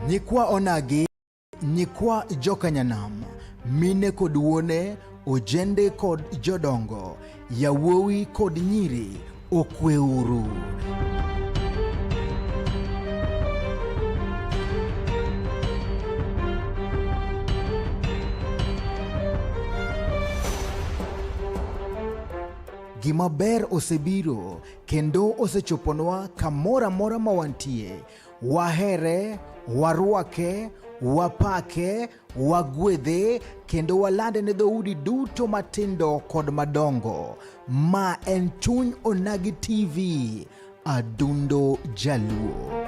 Nyikwa Onagi, nyikwa Jokanyanam, mine kod wuone, ojende kod jodongo, yawuowi kod nyiri, okweuru. Gima ber osebiro kendo osechoponwa kamora mora mawantie. Wahere, warwake, wapake, wagwedhe, kendo walande ne dhoudi duto matindo kod madongo. Ma en Chuny Onagi TV, Adundo Jaluo.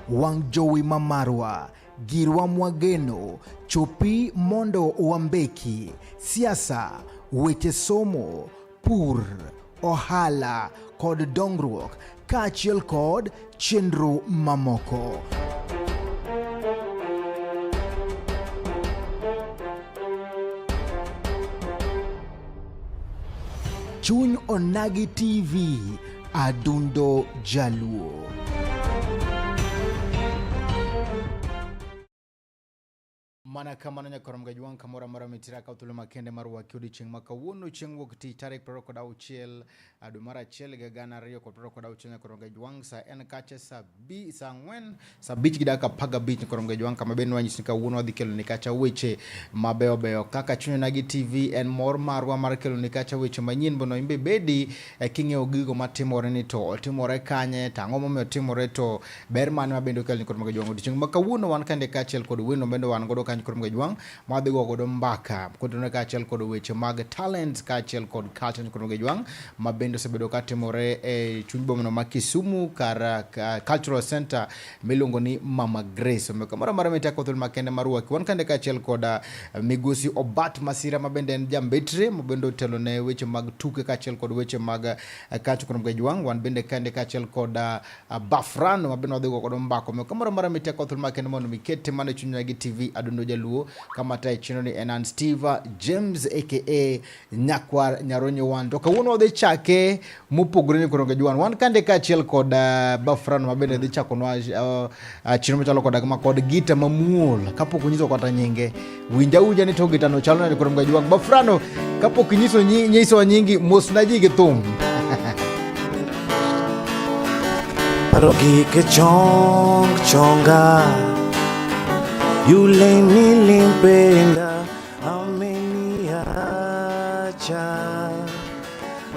Wang jowi mamarwa, girwa mwageno, chopi mondo wambeki, siasa, weche somo, pur, ohala, kod dongruok, kaachiel kod chenro mamoko. Chuny Onagi TV, Adundo Jaluo. Mana kamano nyakorom gajuang kamora mora mitira ka utulu makende marwa kiodi ching makawuono ching wuok ti tarik 26 dwe mar achiel higa 2026 nyakorom gajuang sa en kache sa 4 sa bich gidaka paga bich nyakorom gajuang kama beno wanyisi kawuono wadhi kelo nikacha weche mabeo beo kaka Chuny Onagi TV en mor marwa mar kelo nikacha weche manyien bono imbe bedi king'eyo gigo matimore ni to timore kanye tang'o momiyo timore to ber mane mabendo kelo nyakorom gajuang odiochieng' makawuono wan kande kachiel kod wendo bendo wan godo kanyo korom gajuang madhi godo mbaka kodone kachiel kod weche mag talents kachiel kod culture korom gajuang mabendo sebedo katimore e chuny bomno ma Kisumu kar cultural center miluongo ni Mama Grace kamora mara mitako thul makende marwa wan kande kachiel kod migosi Obat Masira mabende en jambetre mabendo telo ne weche mag tuke kachiel kod weche mag culture korom gajuang wan bende kande kachiel kod Bafran mabendo dhi godo mbako kamora mara mitako thul makende mondo mikete mane Chuny Onagi TV Adundo Jaluo kama tai chino ni Enan Steve James aka Nyakwar Nyaronyo wan to kawuono dhi chake mopogore ni korom gajuang wan kande kachiel kod Bafran mabende dhi chako no chino machalo kod kama kod gita mamuol kapok onyiso kata nyinge winja ni to gita no chalo ni korom gajuang Bafrano kapok nyiso nyingi mosna ji gi thum Parogi ke chonga Yule nilimpenda ameniacha,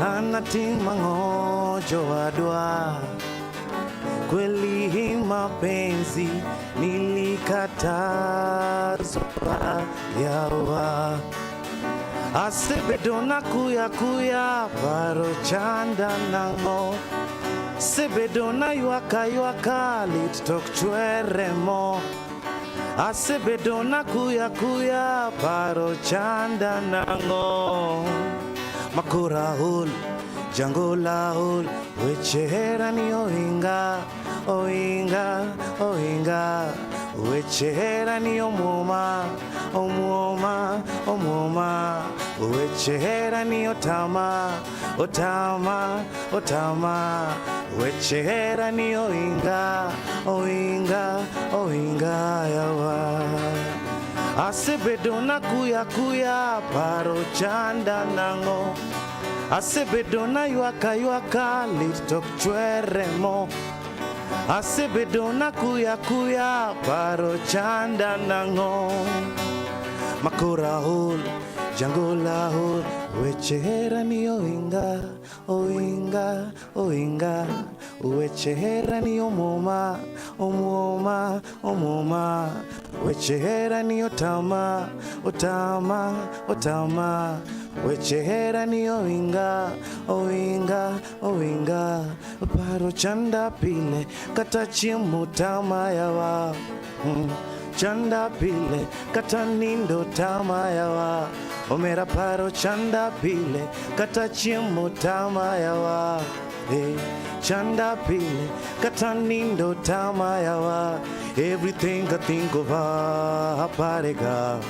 anatima ngojo adwa, kweli hii mapenzi nilikatazwa yawa. Asebedona kuya paro chanda nango, sebedona yuaka lit tok chwere mo. Asebedona kuya paro chanda nango, makura hul jangola hul wechera ni oinga wechera ni omoma wechera ni otama wechera ni oinga yawa. Asebedona kuya paro chanda nango, asebedona yuaka lit tok chwere mo. Asebedona kuya paro chanda nango, makura hul jangola hul wechera ni oinga wechera ni omoma wechera ni otama wechera ni oinga paro chanda pile kata chiemo tama yawa chanda pile kata nindo tama yawa omera paro chanda pile kata chiemo tama yawa chanda pile kata nindo tama yawa everything I think of her parega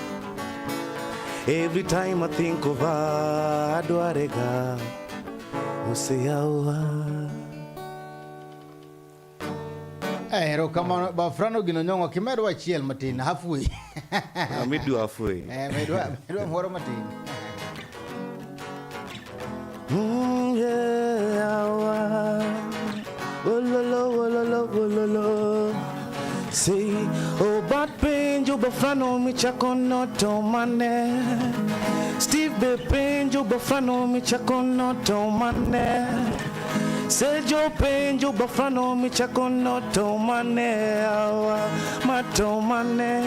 every time I think of her adwarega useyawa ero kama bafrano gino nyongo kimedo achiel matin halfway midu halfway medwa moro matin Wololo say oh bad penjo bafrano mi chakono to mane Steve be penjo bafrano mi chakono to mane Sejo penjo bafrano mi chakono to mane awa mato mane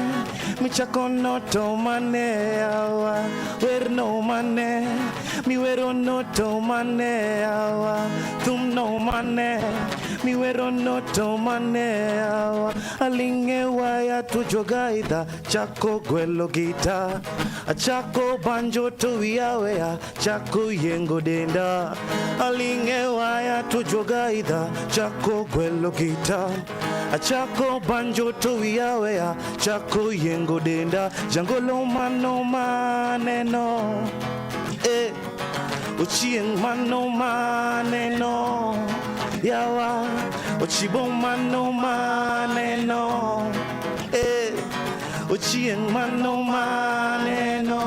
mi chakono to mane awa wer no mane mi wero no to mane awa tum no mane mi wero no to mane awa alinge waya tu jogaida chako gwelo gita chako banjo to wiawe chako yengo denda alinge waya tu jogaida chako gwelo gita chako banjo to wiawe chako yengo denda jangolo mano maneno uchieng mano maneno yawa ochibo mano maneno uchieng mano maneno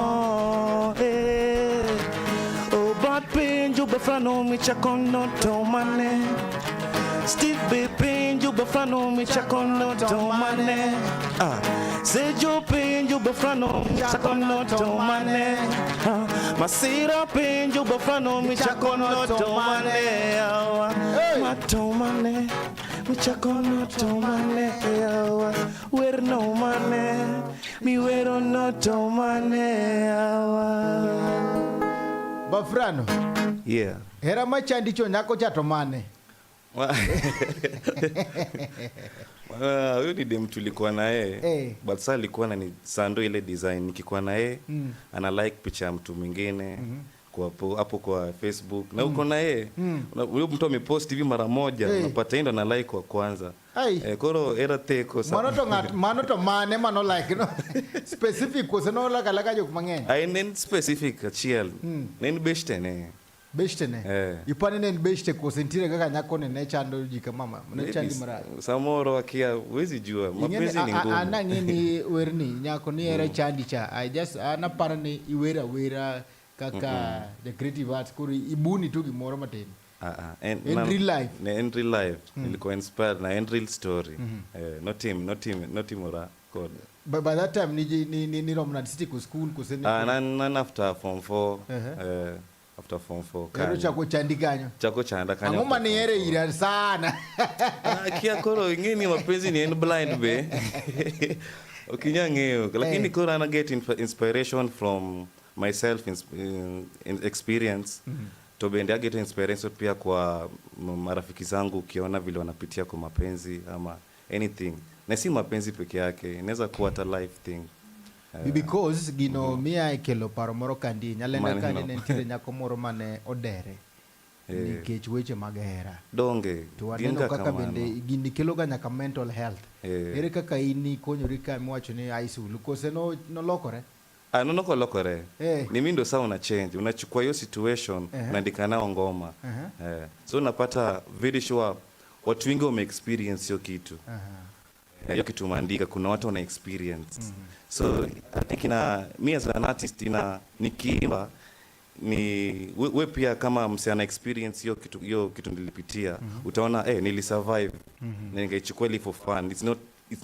o bad penjo bafrano mi chakono to mane Steve be penjo bafrano mi chakono to mane Sejo penjo bafrano mi chakono to mane Masira penjo bafrano mi chakono to mane mato mane mi chakono to mane wer no mane mi wero no to mane bafrano yeah hera machandicho nyako chato mane huyo ni dem tulikuwa na yeye but sasa alikuwa na sando ile design nikikuwa na yeye ana like picha ya mtu mwingine kwa hapo kwa Facebook na uko na yeye huyo mtu amepost hivi mara moja unapata ndo na like kwa kwanza koro era teko sana manoto mane mano like no specific ko no la kala jo mang'eny ai nen specific achiel nen bestene ipane nen beshte ko sentire kaka nyako ne chando jika mama ne chandi mara samoro akia wezi jua mapenzi ni ngumu ana ngini werni nyako ni era chandi cha I just ana parane iwera kaka the creative arts kuri ibuni tu gimoro matin in real life nilikuwa inspired na real story not him ora god by that time ni romna city ku school ku sene after form 4 after form 4 karo chako chanda kanyo ngoma ni ere ira sana kia koro ngini mapenzi ni blind be ukinyangeo lakini koro ana get inspiration from myself in experience to bende get inspiration pia kwa marafiki zangu ukiona vile wanapitia kwa mapenzi ama anything na si mapenzi peke yake inaweza kuwa ta life thing because gino mia kelo paro moro kandi nyalenda kandi nentire nyako moro mane odere nikech weche mag hera donge to waneno kaka bende gini kelo ga nyaka mental health ere kaka ini konyori ka mwacho ni aisulu kose no lokore no lokore ni mindo saa una change unachukua hiyo situation unaandika nao ngoma so unapata very sure watu wengi wame experience hiyo kitu hiyo kitu umeandika kuna watu wana experience so I think me as an artist nikiimba ni we pia kama msiana experience hiyo kitu nilipitia utaona nilisurvive na ningeichukua ile for fun it's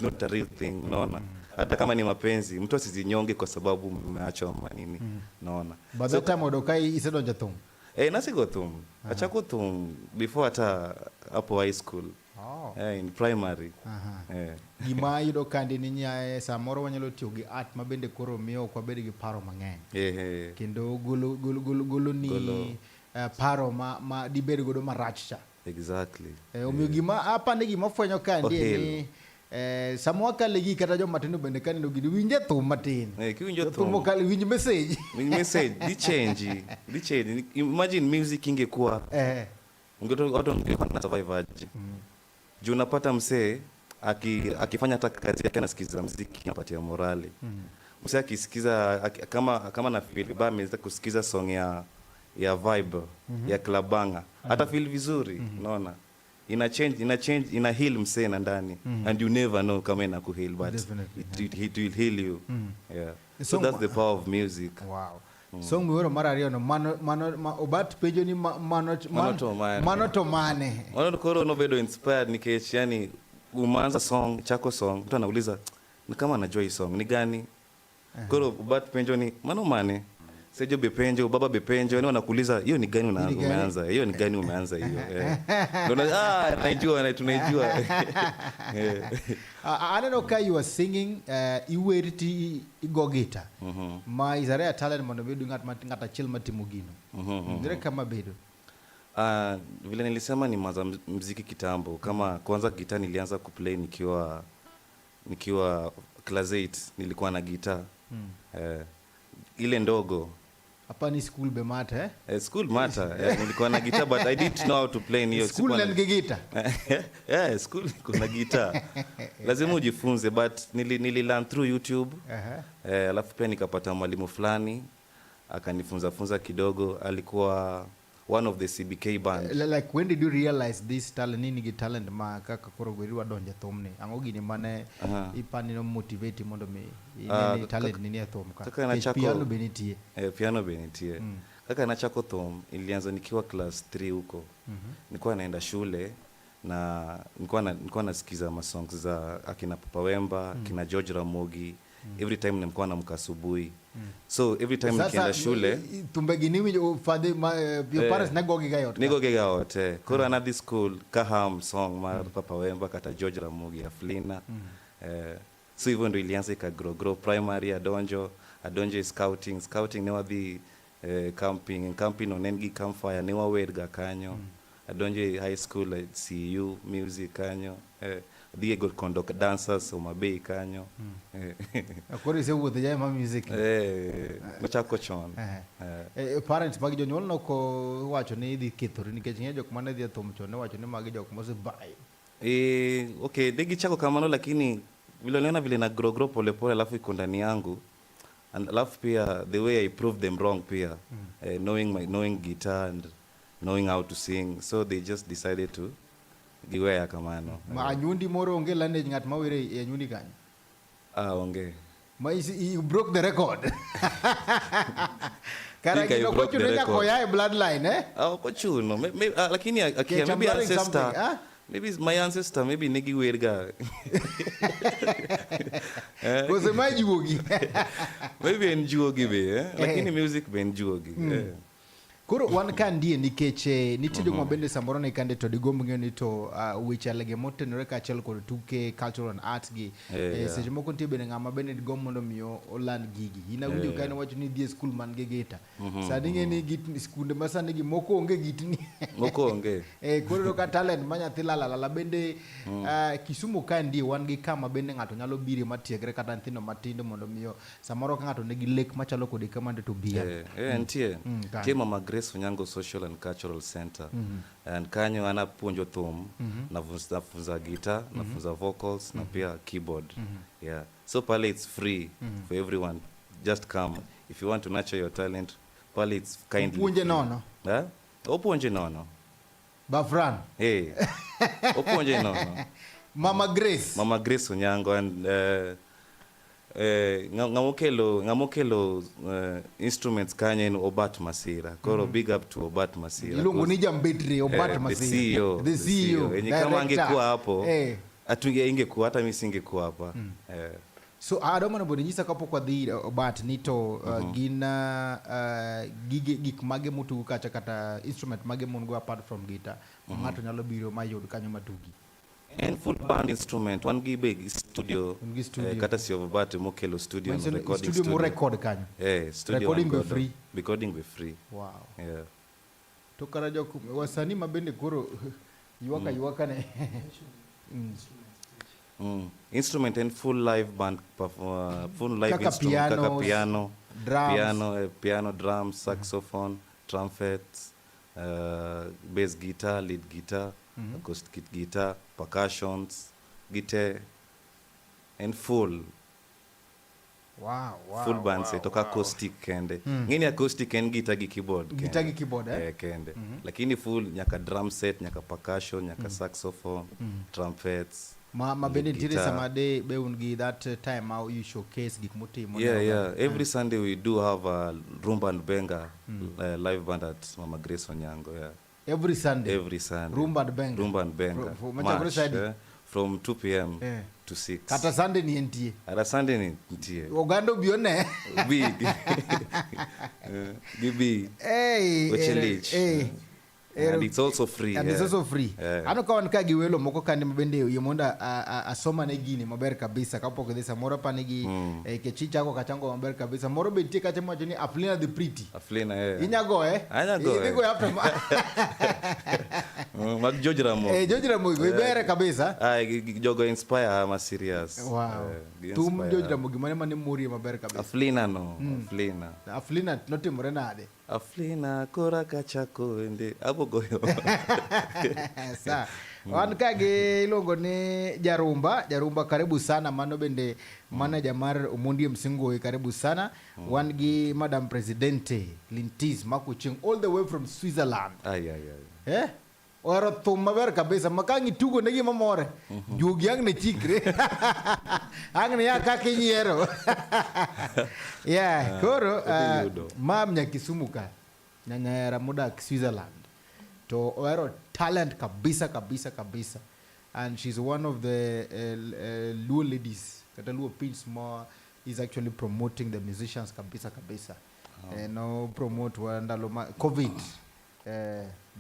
not a real thing unaona hata kama ni mapenzi mtu asizinyonge kwa sababu umeacha manini unaona by that time odokai isedonja thum nasigo thum achako thum before hata hapo high school in primary gima yudo kandi ni nyae samoro wanyalo tiyo gi art mabende koro miyo kwa bedi gi paro mang'eny kendo golo ni paro ma di bedo godo marach cha exactly omiyo gima apa ne gima fwenyo kandi ni Samwaka legi kata jo matino bende kan no gidi winje thum matin. Kiwinjo thum mokal winj message. Message di change. Imagine music ingekuwa. Ungeto na survive aje. Juu unapata msee akifanya hata kazi yake anasikiza muziki anapatia morali. Msee akisikiza kama na feel vibaya ameweza kusikiza song ya vibe ya klabanga hata feel vizuri unaona ina heal msee na ndani and you never know kama ina ku heal but it will heal you. Yeah, so that's the power of music. Wow. Song mwero mara rio no mano obat pejo ni mano to mane koro no bedo inspired nikech yani umanza chako song mtu anauliza ni kama anajua hii song ni gani. Koro obat pejo ni mano mane sejo bepenjo baba bepenjo ni wanakuuliza hiyo ni gani umeanza hiyo ni gani umeanza hiyo najua tunaijua. I don't know kai you are singing iweriti igogita ma izarea talent mondo bedo ngata chill matimugino ndire kama bedo vile nilisema ni maza muziki kitambo kama kwanza gitaa nilianza kuplay nikiwa class 8 nilikuwa na gitaa ile ndogo. Hapa ni school be matter school matter nilikuwa na guitar but I didn't know how to play hiyo school na guitar. School kuna guitar lazima ujifunze but nili through YouTube. Alafu pia nikapata mwalimu fulani akanifunza kidogo alikuwa one of the CBK band. Like when did you realize this talent nini talent ma kaka korogweriwa donja thomne angogi ni mane ipani no motivate mondo me ni talent nini thom kaka piano benitie piano benitie kaka na chako thom ilianza nikiwa class 3 huko. Nilikuwa naenda shule na nilikuwa nasikiza masongs za akina Papa Wemba kina George Ramogi. Every time nilikuwa naamka asubuhi. So every time nikienda shule tumbeginiwi father your parents nagogega yote kora na this school kaham song ma Papa Wemba kata George Ramogi Aflina. So hivyo ndio ilianza grow primary adonjo scouting ne wabi camping onengi campfire ne wawedga kanyo adonjo high school at CU music kanyo Diego conduct dancers Omabei kanyo. Akori se wuotho jay ma music. Machako chon. Parents magi jonyuol no ko wacho ni idhi kethori nikech ng'e jok mane dhi thum chon ne wacho ni magi jok mose bai. Okay, degi chako kamano lakini vile niona vile na grow pole alafu iko ndani yangu. And alafu pia the way I proved them wrong pia. Knowing guitar and knowing how to sing. So they just decided to giwe ya kamano. Ma anyundi moro onge lane ngat mawere e anyundi kanyo. Onge. Ma you broke the record. Kara kino ko chuno ya koya bloodline ko chuno. Lakini akia maybe ancestor. Maybe my ancestor maybe nigi werga. Ko se mai juogi. Maybe enjuogi be lakini music be enjuogi. Koro wan kan die nikeche nitijo mabende samoro ne kande to digombo ng'eyo ni to weche alege motenore kaachiel kod tuke cultural and arts gi seche moko nitie bende ng'ama bende digombo mondo miyo oland gigi inawinjo ka ne wacho ni dhie school man gi gita sani ng'e ni git skunde masani gi moko onge gitni moko onge koro ka talent manyathi lalala bende Kisumu ka ndie wan gi kama bende ng'ato nyalo bire matiegre kata nyithindo matindo mondo miyo samoro ka ng'ato nigi lek machalo kodi kamande to bia nitie Mama Onyango Social and Cultural Center. And kanyo anapunjo thum nafunza guitar nafunza vocals na pia keyboard. Yeah, so pale it's free for everyone, just come if you want to nurture your talent. Pale it's kindly upunje nono opunje nono bafran opunje nono Mama Grace Onyango and ngamokelo instruments kanya in Obat Masira. Koro big up to Obat Masira. Ilungu ni jambetri Obat Masira. The CEO. Enye kama angekuwa hapo, ingekuwa hata mimi singekuwa hapa. So adoma na bodinisa kapo kwa the Obat nito gina gig mage mutu kacha kata instrument mage mungu apart from guitar. Ngato nyalo biro mayod kanyo matugi. And full band instrument one big studio kata si Obat Mokelo studio and recording studio record kanyo studio recording be free. Wow. Yeah, to karajo wasani mabende koro yuaka ne Instrument and full live band, full live Kaka instrument, pianos, piano, drums. piano, drums, saxophone, trumpets, bass guitar, lead guitar, acoustic guitar, percussions, guitar, and full band set, acoustic kende. Ngini acoustic and guitar keyboard. Guitar keyboard, kende. Lakini full nyaka drum set, nyaka percussion, nyaka saxophone, trumpets. Bende tire samade be ungi that time how you showcase gikmuti. Yeah. Every Sunday we do have a rumba and benga live band at Mama Grace Onyango. Yeah. Every Sunday. Rumba and benga. From 2 p.m. to 6. Kata Sunday ni NTA. Kata Sunday ni NTA. Ogando bione. Big. Hey. And it's also free. And it's also free. Ano kawan ka giwelo moko kandi mabende yemonda asoma negini maber kabisa kapo kodesa moro panigi kechicha ko kachango maber kabisa moro beti kache mo jeni Aflina the pretty. Aflina Inyago Inyago after mag George Ramo. George Ramo bere kabisa. Jogo inspire ma serious. Wow. Tum George Ramo gimane mane muri maber kabisa. Aflina no. Aflina note morenade. Aflina kora kachako ende abogoyo. Sa wan kage ilongo ni Jarumba karibu sana mano bende manager mar Omondi Msingo karibu sana wan gi Madam Presidente Lintis Makuching all the way from Switzerland. Ora thumma ber kabisa makangi tugo negi mamore jugiang ne chikre angni ya kakinyero koro mam nya Kisumuka nyanyara muda Switzerland to ero talent kabisa and she's one of the Luo ladies kata Luo pins more is actually promoting the musicians kabisa promote wandalo COVID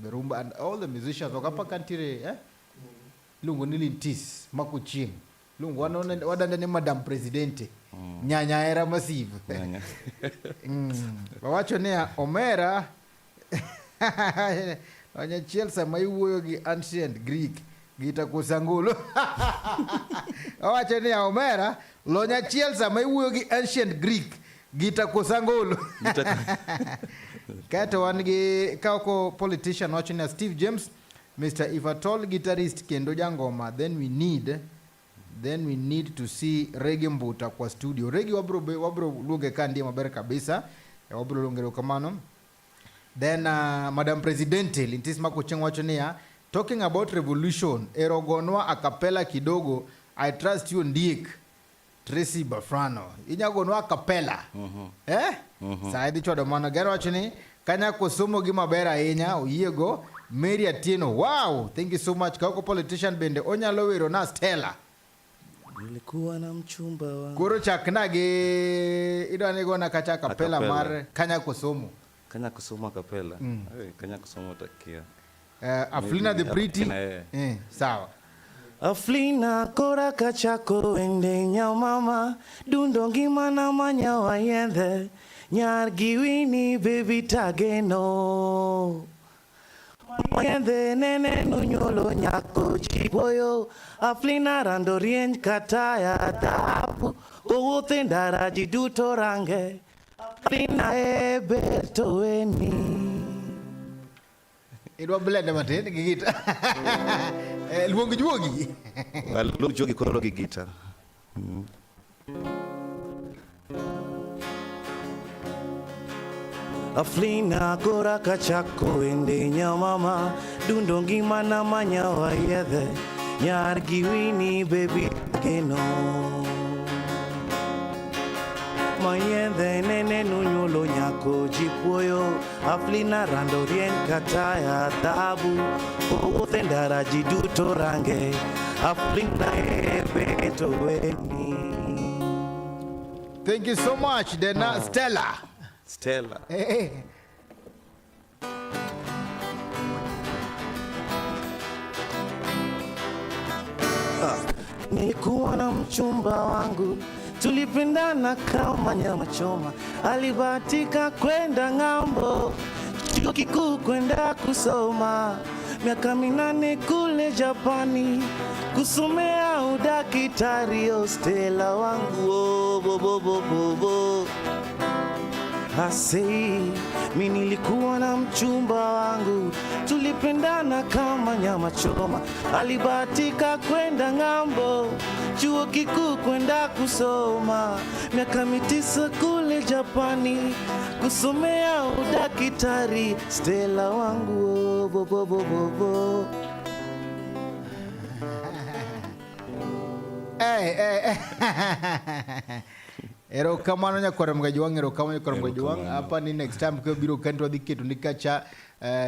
the rumba and all the musicians wakapa kantire lungu nilintis Makuching lungu wadanda ni Madam Presidente nyanya era massive wawacho nea Omera wanya Chelsea maiwuyo gi ancient Greek gita kusangulu wawacho nea Omera lonya Chelsea maiwuyo gi ancient Greek gita kusangulu Kato wangi kako politician watching Steve James, Mr. If at all guitarist kendo jangoma, then we need to see Reggae Mbuta kwa studio. Reggae wabro luge kandi maber kabisa, wabro lungero kamano. Then Madam Presidente Lintis Makuching wachonia talking about revolution, erogonwa acapella kidogo, I trust you Ndiek. Tracy Bafrano inyagonwa acapella saidi chodo mana gero achini kanya kosomo gi maber ahinya oyiego Mary Atieno. Wow, thank you so much kako politician bende onyalo wero na Stella nilikuwa na mchumba wangu koro chaknage idwane gona kacha acapella mar kanya kosomo acapella kanya kosomo takia Aflina the pretty sawa Aflina kora kachako ende nyamama dundo ngimana manyawa yende nyar giwini baby tageno yende nene nunyolo nyako chiboyo Aflina rando rien kataya tapu kowote ndaraji duto range Aflina ebeto weni Idwa blende matene gigita luongi juogi koro gi guitar Aflina kora kachako ende nyamama dundo ngimana manyawa yedhe nyar giwini baby keno mayedhe nene nunyulo nyako jipuoyo Aflina rando rien kataya tabu kote ndaraji duto range Aflina ebeto weni. Thank you so much then Stella. Hey. Nilikuwa na mchumba wangu tulipendana kama nyama choma alibahatika kwenda ng'ambo chuo kikuu kwenda kusoma miaka 8 kule Japani kusomea udakitari o Stella wangu oh, bo bo bo bo bo. Asei, mi nilikuwa na mchumba wangu, tulipendana kama nyama choma. Alibahatika kwenda ng'ambo, chuo kikuu kwenda kusoma. Miaka 9 kule Japani, kusomea udakitari. Stella wangu oh, bo bo bo bo bo. Hey. Ero kamano nya koram ga juang, ero kamano koram ga juang. Apa ni next time ko biro kanto diketu nikacha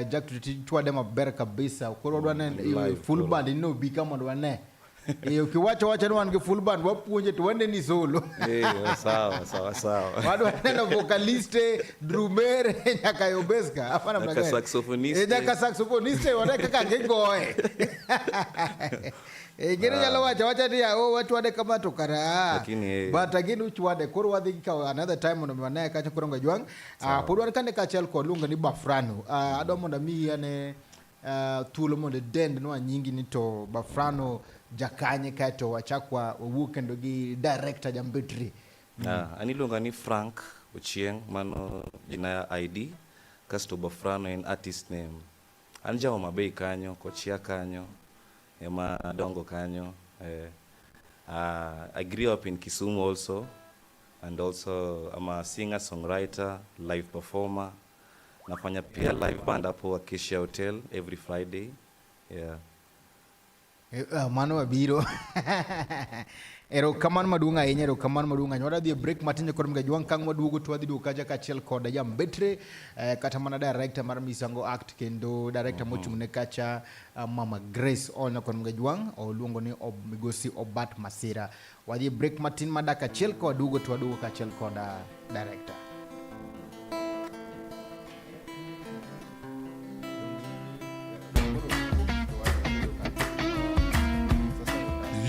Jack tuwa dema ber kabisa. Koro wadwane full band ino bika mwadwane. Ukiwacha nwange full band wapunje tuwende ni solo. Sawa. Wadwane na vocaliste, drummer, nyaka yobeska. Apa na mnagani? Nyaka saxophoniste. Nyaka saxophoniste wadaka kangegoe. Gini jalo wacha dia watu wade kama tokara. But again uchi wade koro wade ka another time ono mwana ka chokoronga juang. Podwan kande ka chel ko lunga ni Bafrano. Adomo na mi ane tulo mo de dend no nyingi ni to Bafrano jakanye ka to wachakwa wuokendo gi director Jambetri. Anilunga ni Frank Ochieng mano jina ya ID kasto Bafrano in artist name. Anjawa mabei kanyo kochia kanyo. Ema dongo kanyo. I grew up in Kisumu also, and also I'm a singer, songwriter, live performer. Nafanya pia live band hapo Acacia Hotel every Friday. Yeah. Mano abiro. Ero kaman madunga yenye ero kaman madunga nyoda di break matinje korum ga juang kang madugo to adi do kaja ka chel koda jam betre kata mana director mar misango act kendo director mochung ne kacha Mama Grace on korum ga juang o luongo ni migosi Obat Masira wadi break matin madaka chel ko adugo to adugo ka chel koda director.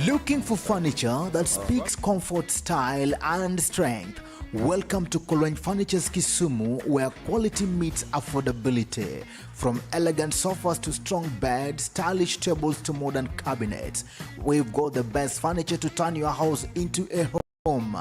Looking for furniture that speaks comfort, style, and strength? Welcome to Kolweny Furniture's Kisumu, where quality meets affordability. From elegant sofas to strong beds, stylish tables to modern cabinets, we've got the best furniture to turn your house into a home.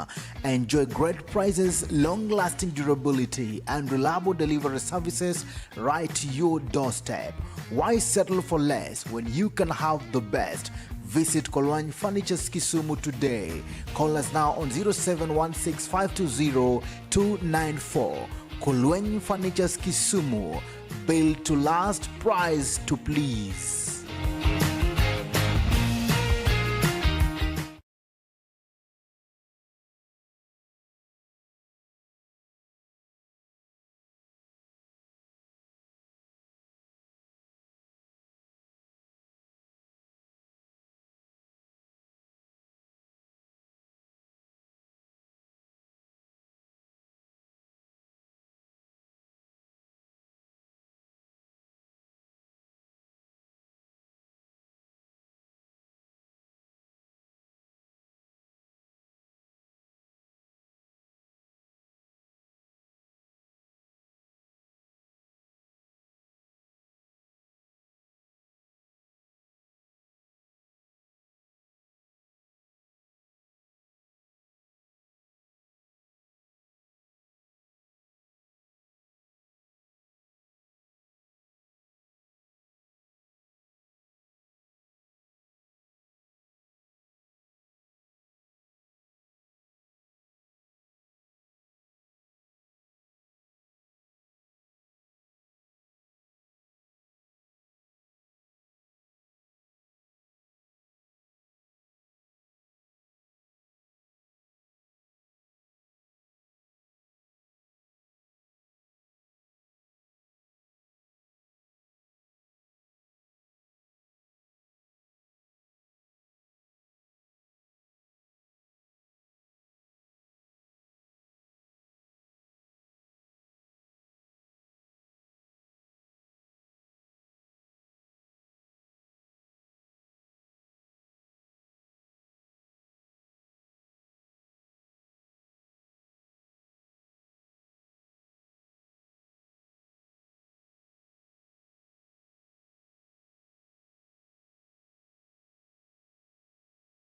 Enjoy great prices, long-lasting durability, and reliable delivery services right to your doorstep. Why settle for less when you can have the best? Visit Kolweny Furniture's Kisumu today. Call us now on 0716-520-294. Kolweny Furniture's Kisumu. Built to last, price to please.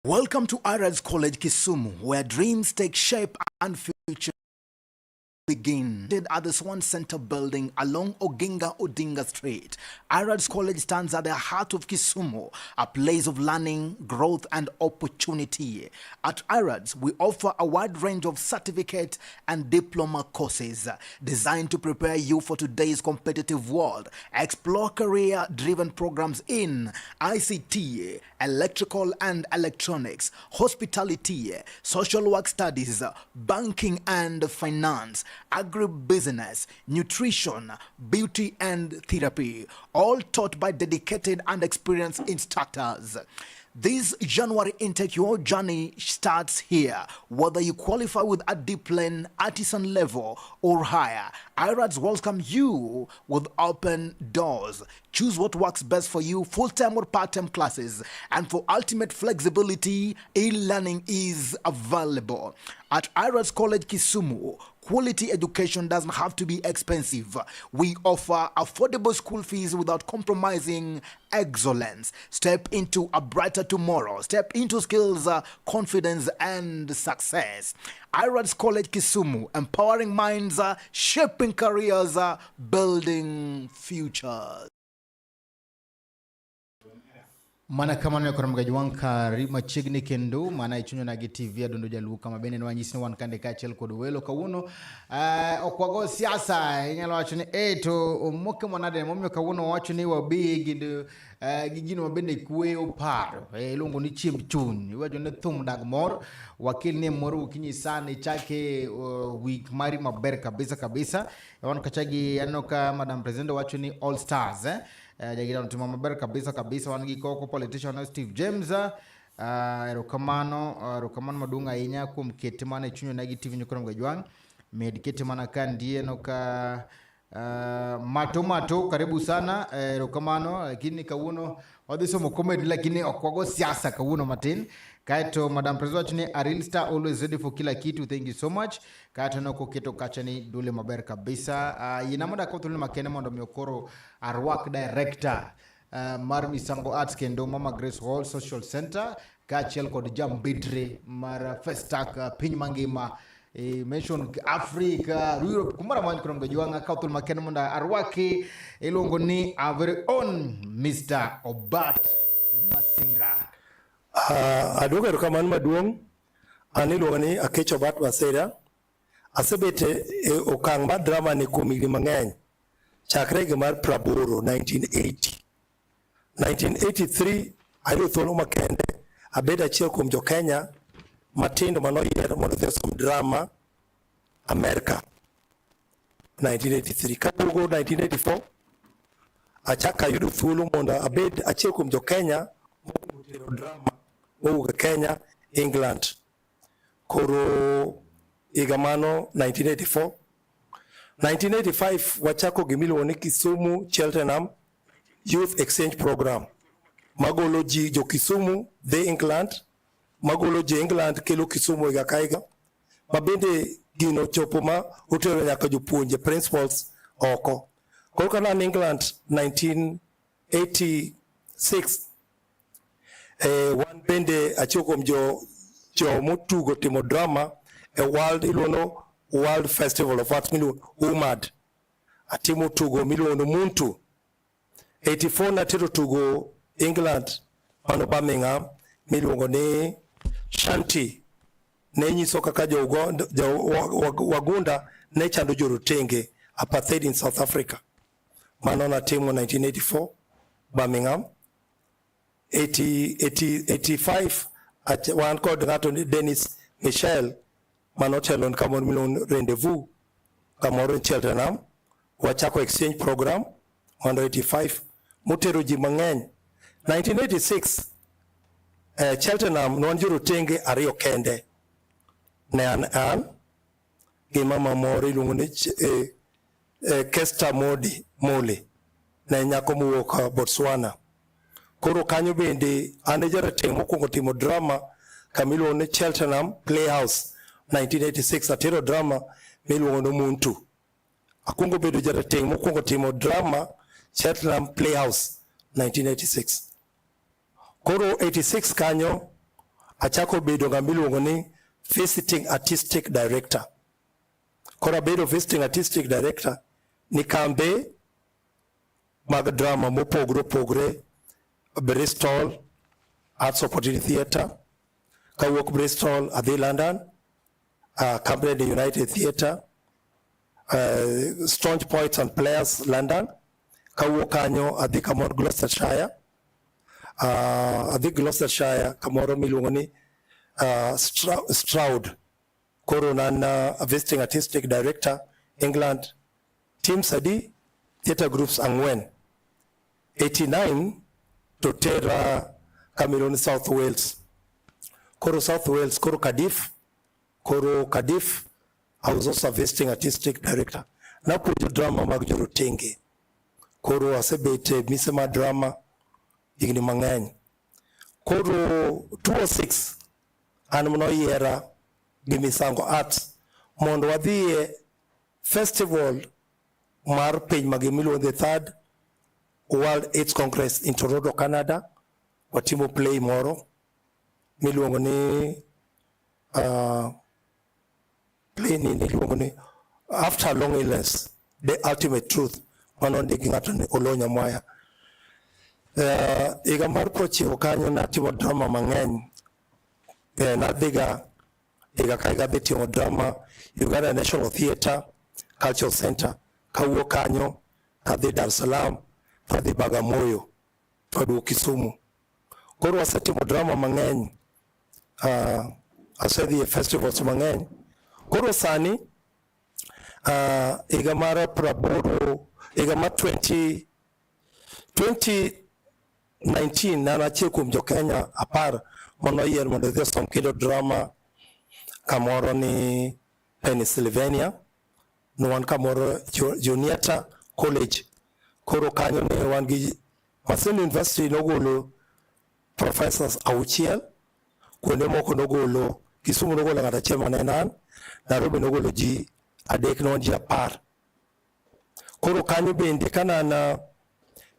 Welcome to Iras College Kisumu, where dreams take shape and future begin. At the Swan Center building along Oginga Odinga Street, Iras College stands at the heart of Kisumu, a place of learning, growth, and opportunity. At Iras, we offer a wide range of certificate and diploma courses designed to prepare you for today's competitive world. Explore career-driven programs in ICT, electrical and electronics, hospitality, social work studies, banking and finance, agribusiness, nutrition, beauty and therapy, all taught by dedicated and experienced instructors. This January intake, your journey starts here. Whether you qualify with a diploma, artisan level, or higher, IRADS welcome you with open doors. Choose what works best for you, full-time or part-time classes. And for ultimate flexibility, e-learning is available. At IRADS College Kisumu, quality education doesn't have to be expensive. We offer affordable school fees without compromising excellence. Step into a brighter tomorrow. Step into skills, confidence, and success. IRADS College Kisumu, empowering minds, shaping careers, building futures. Mana kama nyo kwa mga juwang karima chigni kendo mana Chuny na TV Adundo Jaluo kama bene na wanyisini wankande kachel koduwelo kawuno okwago siasa ingalo wachuni to moke mwanade momyo kawuno wachuni wa big ndu gigino mabende kuwe oparo lungo ni chimchun wajone thum dagmor wakil ni moru kinyi sani chake week mari maber kabisa wana kachagi anoka Madam President wachuni All Stars jagira ntuma maber kabisa wangi koko politician Steve James erokamano madunga inya kum ketimana Chuny na TV nyokoro mgajwang med ketimana kandie noka mato karibu sana erokamano lakini kawuno wadiso mo comedy lakini okwago siasa kawuno matin kaito Madam President Chuny a real star, always ready for kila kitu. Thank you so much. Kaito noko keto kachani dule maber kabisa yinamoda kwa tulima makene mondo miokoro arwak director Marmi Sango Arts kendo Mama Grace Hall Social Center kachel kod jambidre mara festak piny mangima mention Africa Europe kumara mwanyi kuna mgajuanga kautul makene monda arwaki ilongo ni our very own Mr. Obat Masira. Aduga rukamani maduong anilo ni Akecho Obat Masira asebete okang ba drama ni kumili mangeny chakre gemar Praboro 1983 ayo thono makende abeda chiel kuom jo Kenya matindo manoyiero mondo thesom drama America 1983 kabugo 1984 achaka yudo thuolo mondo abed achiel kuom jo Kenya motero drama mowuok Kenya England koro igamano 1985 wachako gimiluongo ni Kisumu Cheltenham Youth Exchange Program magolo ji jo Kisumu dhi England magolo ji England kelo Kisumu higa kaiga mabende gino chopo ma otero nyaka jopuonje principals oko koro kana England 1986 wan bende achiel kuom jo motugo timo drama World Festival of Arts UMAD atimo tugo miluongo Muntu 84 natero tugo England pano Birmingham miluongo ni Shanti ne nyiso kaka wagunda ne chando jorotenge apartheid in South Africa mano natimo 1984 Birmingham 85 wan kod ngato Dennis Michel manotelon kamon milon rendezvous kamoro Cheltenham wachako exchange program 185 motero ji mangeny 1986 Cheltenham non juro tenge ariyo kende ne an gi mama moro iluongo ni Kester Mole ne nyako mowuok Botswana koro kanyo bende ane jarateng' mokwongo timo drama kamiluongo ni Cheltenham Playhouse 1986 atero drama miluongo ni Muntu akwongo bedo jarateng' mokwongo timo drama Cheltenham Playhouse 1986 koro 86 kanyo achako bedo ngamiluongo ni visiting artistic director. Kora bedo visiting artistic director ni kambe mag drama mopogre Bristol Arts Opportunity Theatre, kawuok Bristol adhi London, Cambridge United Theatre, Staunch Poets and Players London, kawuok kanyo adhi kamoro Gloucestershire, adhi Gloucestershire kamoro miluongo ni Stroud. Koro nan visiting artistic director England, teams adi theatre groups ang'wen. 89 to Terra Cameroon, South Wales. Koro South Wales, Koro Cardiff, I was also a visiting artistic director. Na pujo drama mag jorotenge. Koro asebete misema drama igni mang'eny. Koro 206 an mno yiera gi Misango Arts mondo wadhie festival mar piny magimiluongo the third World AIDS Congress in Toronto, Canada. Watimo play moro miluongo ni play ni miluongo ni After Long Illness, The Ultimate Truth. Mano ndiki ng'ato ni Olonya Mwaya. Iga mar prochiwo kanyo natimo drama mang'eny. Nadhiga iga kaiga betimo drama Uganda National Theatre Cultural Center. Kawuok kanyo kadhi Dar es Salaam, kadhi Bagamoyo, twadhi Kisumu. Koro asetimo drama mang'eny, asedhi festivals mang'eny. Koro sani iga mar praboro, iga mar 2019 nana achiel kuom jo Kenya 10 mono yier mondo odhi osom kendo drama kamoro ni Pennsylvania. Wan kamoro Juniata College. Koro kanyo ne wan gi Maseno University nogolo professors auchiel, kuonde moko nogolo, Kisumu nogolo ng'ato achiel mane nan, Nairobi nogolo ji adek, non ji 10. Koro kanyo bende kana na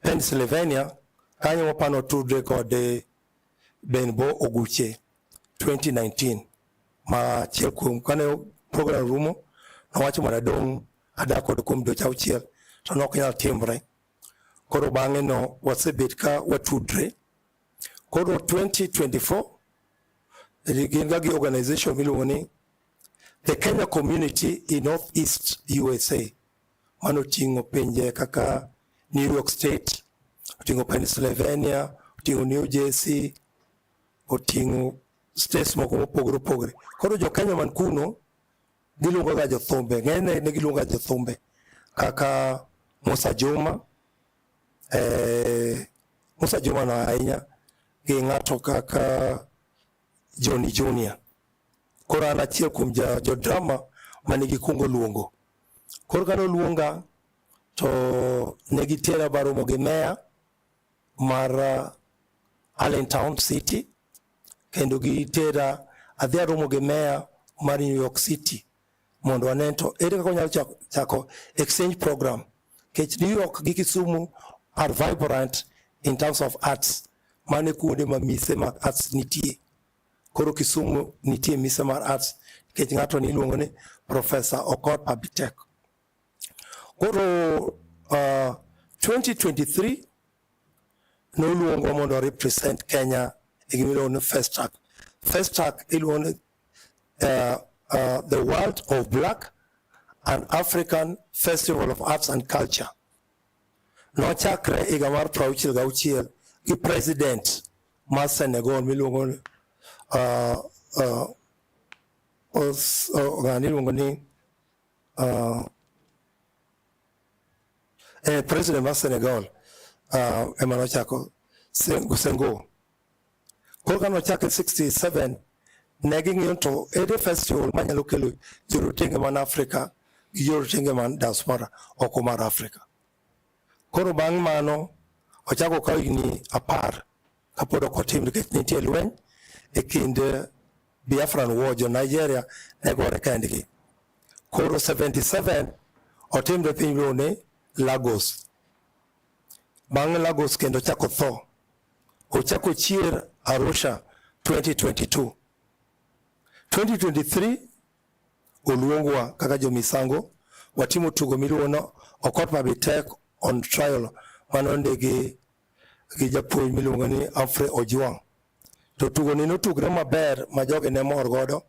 Pennsylvania, kanyo wapano tudre kod Benbo Oguche 2019. Ma chiel kuom kane program rumo, nawacho maradong adak kod kuom dweche auchiel to nok nyal timre. Koro bang'e no wasebet ka watudre. Koro 2024 gin ga gi organization miluongo ni the Kenya Community in Northeast USA. Mano tingo pinje kaka New York State, tingo Pennsylvania, tingo New Jersey, tingo states moko mopogore. Koro jo Kenya man kuno giluongo ga jothumbe, ng'eny ne giluongo ga jothumbe kaka Musa Juma na ahinya gi ng'ato kaka Johnny Junior. Koro an achiel kuom jo drama manigi kungo luongo. Koro kano luonga to negi tera baromo gi meya mar Allentown City, kendo gi tera adhi aromo gi meya mar New York City mondo wanen to ere kaka onyalo chako exchange program. Kech New York gi Kisumu are vibrant in terms of arts. Mane kuonde ma mise mag arts nitie. Koro Kisumu nitie mise mar arts, kech ng'ato ni iluongo ni Professor Okot Pabitek. Koro 2023 no luongo mondo represent Kenya e gimiluongo ni First Track. First Track iluongo ni the World of Black and African Festival of Arts and Culture. Nochakre higa mar 66 gi president mar Senegal miluongo ni president mar Senegal ema nochako Senghor. Koro ka nochake 67 ne ging'iyo to ere festival manyalo kelo jorotenge man Afrika gi jorotenge man diaspora oko mar Afrika. Koro bang' mano ochako kawo higni 10 kapod ok otim nikech nitie lweny e kind Biafran War, jo Nigeria ne gore kendgi. Koro 77 otimre piny miluongo ni Lagos. Bang' Lagos kendo ochako tho. Ochako chier Arusha 2022. 2023 oluongwa kaka jo misango watimo tugo miluongo Okot Mabitek on trial manonde gi japuonj miluongo ni Afre Ojwang. To tugo ni notugre maber ma joge ne mor godo.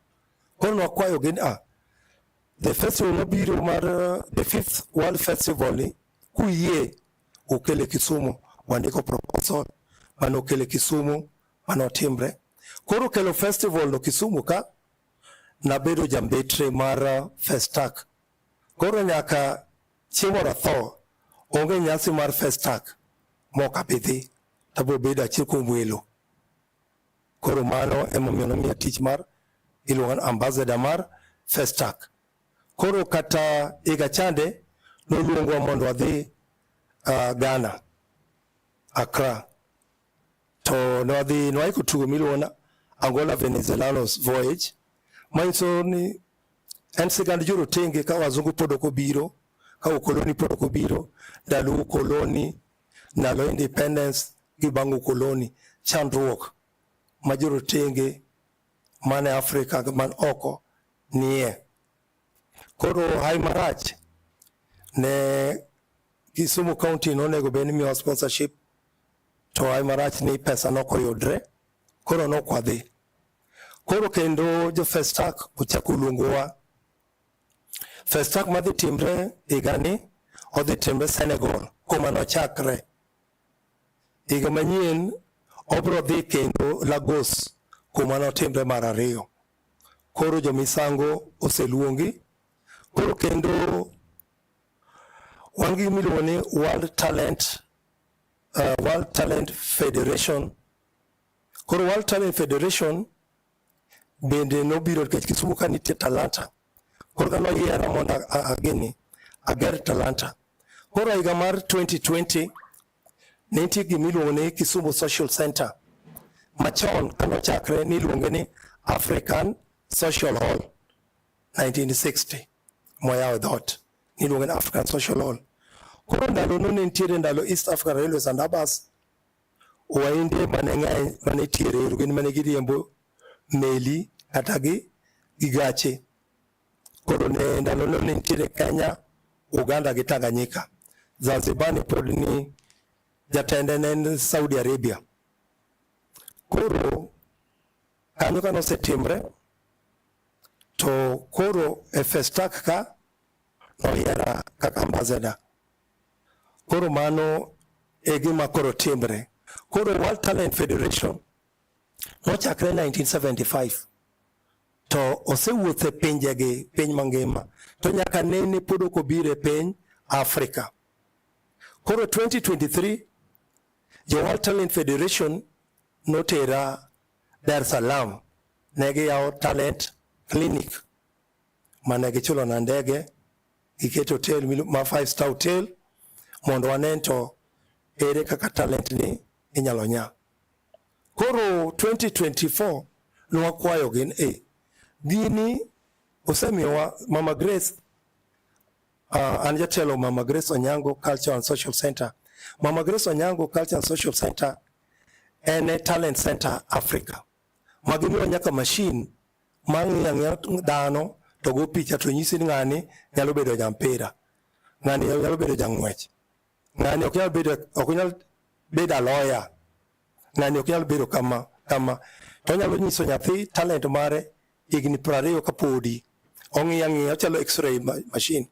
Koro wakwayo gin the festival nobiro mar the 5th World Festival ni kuyie ukele Kisumu wandiko proposal manokele Kisumu manotimre. Koro kelo festival no Kisumu ka nabedo jambetre mar Festac. Koro nyaka chieng' tho onge nyasi mar Festac mokabidhi tabo bedo achiel kuom welo. Koro mano emomiyo nomiya tich mar iluongo ambassador mar Festac. Koro kata higa chande noluongwa mondo wadhi Ghana, Accra. To nwaiko tugo miluongo Angola Venezolanos Voyage. Manyiso ni en sigand jorotenge ka wazungu pod ok obiro, ka ukoloni pod ok obiro, ndalo ukoloni, ndalo independence gi bang' ukoloni, chandruok ma jorotenge mane Afrika man oko nie. Koro hai marach ne Kisumu County nonego bed ni miyo sponsorship, to hai marach ni pesa nokoyudre, koro nokwadhi. Koro kendo jo Festac ochako luongowa. Festac madhi timre igani odhi timre Senegal kuma nochakre. Higa manyien obro dhi kendo Lagos kuma notimre mar ariyo. Koro jo misango oseluongi. Koro kendo wan gi miluongo ni World Talent Federation. Koro World Talent Federation bende nobiro nikech Kisumu ka nitie talanta. Koro ka noyiera mondo ager talanta. Koro higa mar 2020 nitie gimiluongo ni Kisumu Social Center. Machon kanochakre niluonge ni African Social Hall 1960. Moyaw dhot niluonge ni African Social Hall. Koro ndalo no nitiere ndalo East African Railways and Abas wainde mane tiere gin mane giriembo meli kata gi gache. Koro ne ndalo no nitiere Kenya, Uganda gi Tanganyika. Zanzibar ni pod ni jatende ne Saudi Arabia. Koro kanyo ka nosetimre to koro e Festac ka noyiera kaka ambassador. Koro mano e gima koro timre. Koro World Talent Federation nochakre 1975 to osewuothe pinjegi piny mangima to nyaka nene pod ok obiro piny Afrika. Koro 2023 the World Talent Federation notera Dar es Salaam negi yawo talent clinic mane gichulo na ndege giketo hotel ma 5-star hotel mondo wanen to ere kaka talent ni inyalo nya. Koro 2024 nwakwayo gin gini osemiyowa Mama Grace an jatelo Mama Grace Onyango Culture and Social Center. Mama Grace Onyango Culture and Social Center en a talent center Africa. Magimiwa nyaka machine mang'iyang'ia dhano to go picha to nyisi ni ng'ani nyalo bedo jampira, ng'ani nyalo bedo jang'wech, ng'ani ok nyal bedo lawyer, ng'ani ok nyal bedo kama to nyalo nyiso nyathi talent mare higni 20 kapodi ong'iyang'ia chalo x-ray machine.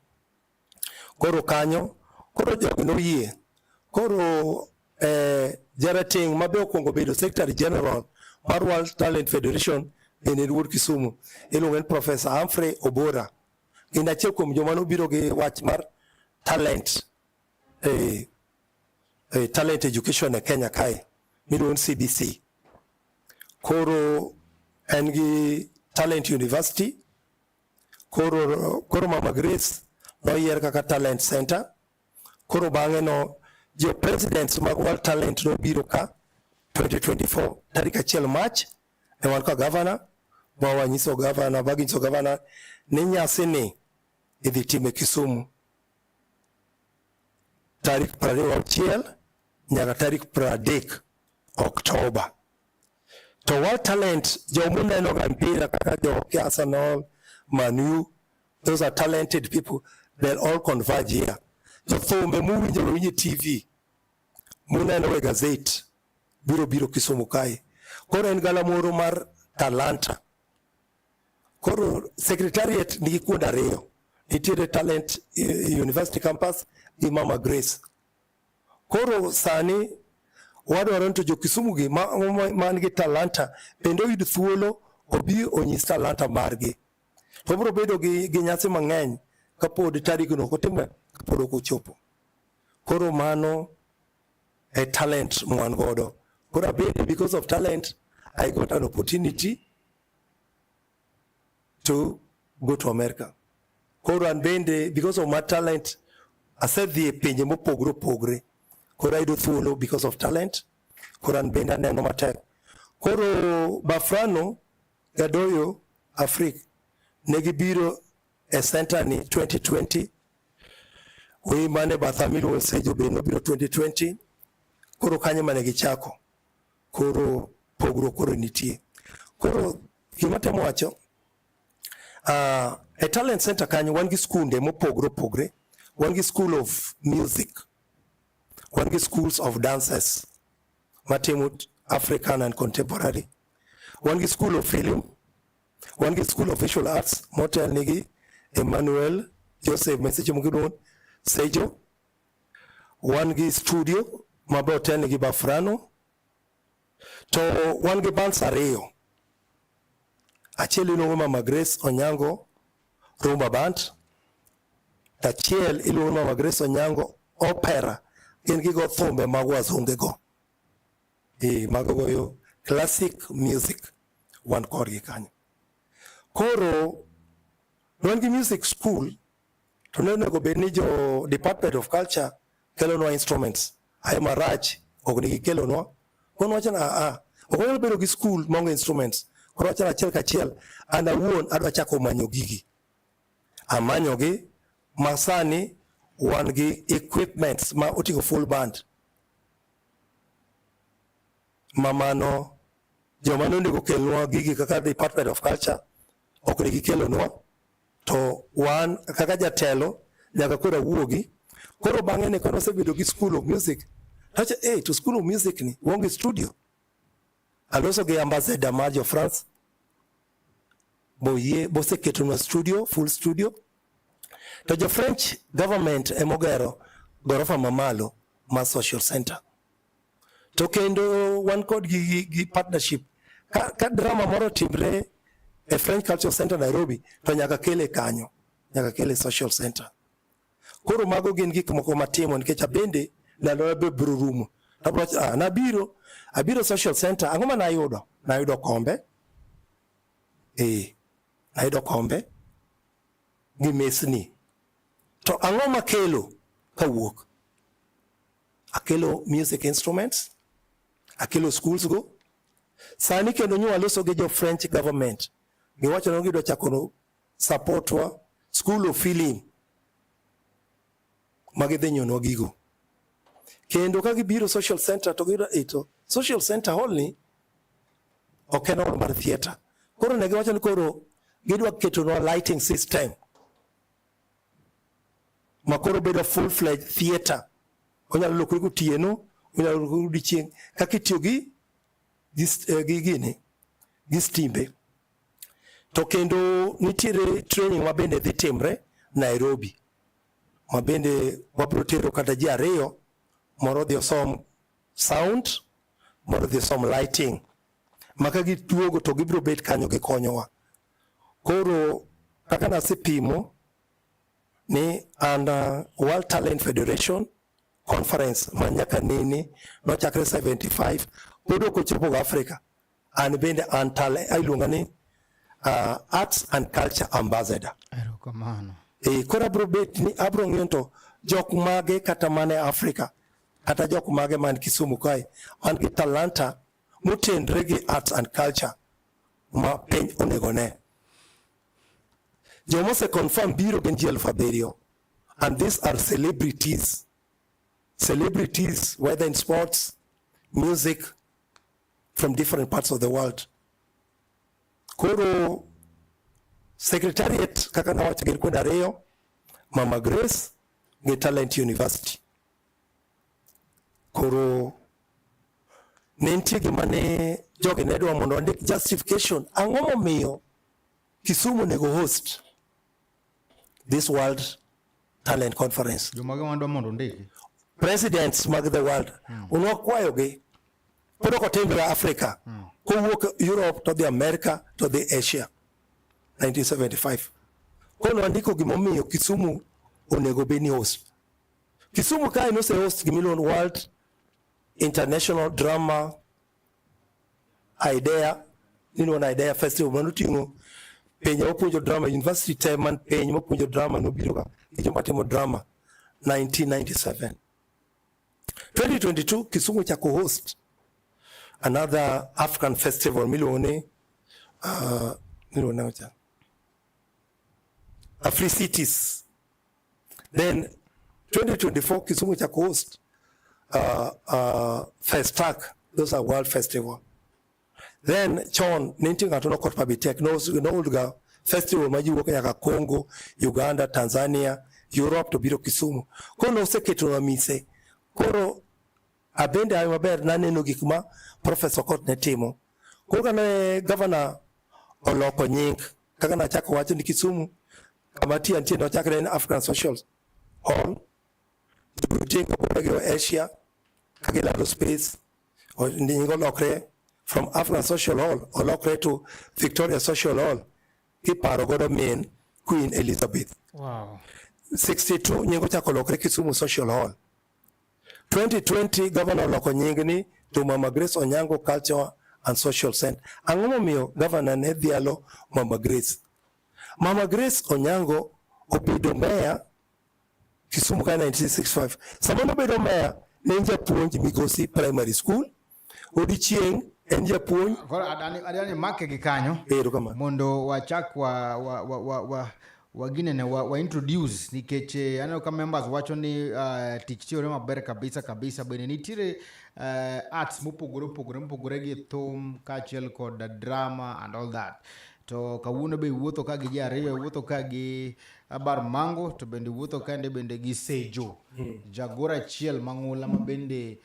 Koro kanyo koro jogo noyie. Koro Jarating mabe okwongo bedo Secretary General mar World Talent Federation en Ruor Kisumu iluongo ni Professor Humphrey Obora. Gin achiel kuom joma nobiro gi wach mar talent talent education e Kenya kae miluongo CBC. Koro en gi Talent University. Koro Mama Grace noyier kaka talent center. Koro bang'e no jo presidents mag World Talent nobiro ka 2024 tarik 1 March ne wan ka governor baginyiso governor ni nyasi ni idhi time Kisumu tarik 26 nyaka tarik 30 Oktoba. To what talent, Jomuneno Gampira, Kakajo, Arsenal, Manu, those are talented people. They'll all converge here. The film, the movie, the TV, Muneno Gazette, Biro Kisumukai, Koro Ngalamoro Mar Talanta, Koro Secretariat Nikunda Reo, Itire Talent University Campus, Imama Grace. Koro Sani, wadu waranto jo Kisumugi, mangi talanta, pendo yudu thuolo, obi onyis talanta margi. Tobro bedo gi nyasi mang'eny, kapod tarigno kotimbe, kapod okochopo. Koro mano a talent mwan godo. Koro abende, because of talent, I got an opportunity to go to America. Koro abende, because of my talent, I said the penje mo pogre. Koro I do thuolo because of talent. Koro abende neno matek. Koro Bafrano, Gadoyo, Afrika. Negibiro a center ni 2020. We mane Bathamilo Sejo Beno Biro 2020. Koro kanye manegi chako. Koro pogro koro nitie. Koro kimate mwacho. A talent center kanye wangi school mo pogre. Wangi school of music. Wangi schools of dances. Matemut African and contemporary. Wangi school of film. Wangi school of visual arts. Motel nigi Emmanuel Joseph Message Mugidon Sejo. Wangi studio Mabotel nigi Bafrano. To wangi Bansareo. Acheli no Mama Grace Onyango Rumba Band. Tachiel ilo Mama Grace Onyango opera. Gengi go thombe magwa zonge go. Mago yo classic music. One korgi kanyo. Koro, Wangi Music School, tuneno go benijo Department of Culture, kelonwa instruments. Ayama Raj, ognigi kelonwa. Kono wachana ogono bero gi school mongo instruments. Kono wachana chel kachel, anda wuon adwa chako manyo gigi. Amanyo gi, masani wangi equipments ma otingo full band. Mamano, jomano ndiko kelonwa gigi kaka Department of Culture, okrigi kelonwa. To one kaka jatelo nyaka kora wuogi. Koro bang'e ne kono sebedo gi school of music. Tacha to school of music ni wonge studio. Aloso gi ambassador Majo France. Boye bose ketonwa studio, full studio. To jo French government emogero gorofa mamalo ma social center. To kendo one code gi partnership. Ka drama moro timre a French Cultural Center Nairobi, to nyaka kele kanyo, nyaka kele social center. Koro mago gin gik moko matimo nikech abende ndalo be brurumo. Abiro social center, ang'oma nayudo kombe. Nayudo kombe gi mesni. To ang'oma kelo kawuok. Akelo music instruments, akelo schools go. Sani kendo nyo aloso gi jo French government. Giwacho no gido chakono support wa school of film magidhenyo no gigo. Kendo ka gibiro social center to gido ito social center hall ni okeno mar theater. Koro ne giwacho ni koro gidwa keto no lighting system. Makoro bedo full fledged theater. Onyalo lokore gotieno, onyalo lokore dichieng kakitiyo gi gini gistimbe. To kendo nitiere training mabende dhi timre Nairobi. Mabende waprotero kata ji ariyo, moro dhi osom sound, moro dhi osom lighting. Maka gituogo to gibiro bet kanyo gi konyowa. Koro kaka nasepimo ni and World Talent Federation conference manyaka nini no chakre 75 podo kochopo Africa. An bende antale iluonga ni arts and culture ambassador. Erokamano. Kora bro bet ni abro ngento jok mage kata mane Africa kata jok mage man Kisumu kae man gi talanta mutendre gi arts and culture ma piny onego ne. Jomo se confirm biro ben ji 7,000 and these are celebrities whether in sports, music, from different parts of the world. Koro secretariat kaka na wacho gilikuwa na Rio, Mama Grace, ni Talent University. Koro nentie gimane jogi nedwa mondo ondik justification ang'o momiyo Kisumu nego host this World Talent Conference. Jomage wandwa mondo ndiki. Presidents mag the world. Unwakwayogi. Pod ok otimre Africa. Kowuok Europe to the America to the Asia. 1975. Kono andiko gimomiyo Kisumu onego beni host. Kisumu kae nose host gimilon World International Drama Idea. Nino na Idea Festival. Manutingo penye mopuonjo drama university teman penye mopuonjo drama nobiro ka ijomatimo drama 1997. 2022 Kisumu chako host another African festival milone Free Cities. Then 2024 Kisumu chako host Festac, those are world festival. Then Chon ninti ngatono kot pabitek no ulga festival maji woka yaka Congo, Uganda, Tanzania, Europe to biro Kisumu. Kono seketo na mise. Koro abende ayo maber naneno gikma Professor Kot netimo. Koro kana governor oloko nying kaka na chako wacho ni Kisumu kamati antie no chakre in African Social Hall. Tutinga popegero Asia kagila space or ningo lokre from African Social Hall or lokre to Victoria Social Hall. Kiparo godo min Queen Elizabeth. Wow. 62 nyingo chako lokre Kisumu Social Hall. 2020 Governor loko nyingni to Mama Grace Onyango Culture and Social Center. Angomo miyo Governor ne dhialo Mama Grace. Mama Grace Onyango obedo mayor Kisumu ka 1965. Samono bedo mayor nenja puonj Migosi Primary School. Odichieng enja puonj. Adani make gikanyo. Kama. Mondo wachak wagine ne wa introduce nikeche ano ka members wacho ni tich tiore maber kabisa bene nitire arts mopogore gi thum kaachiel kod drama and all that. To kawuono be wuotho ka gi ji ariyo, wuotho ka gi Bar Mango, to bende wuotho kande bende gi Sejo. Jagora achiel mang'ula ma bende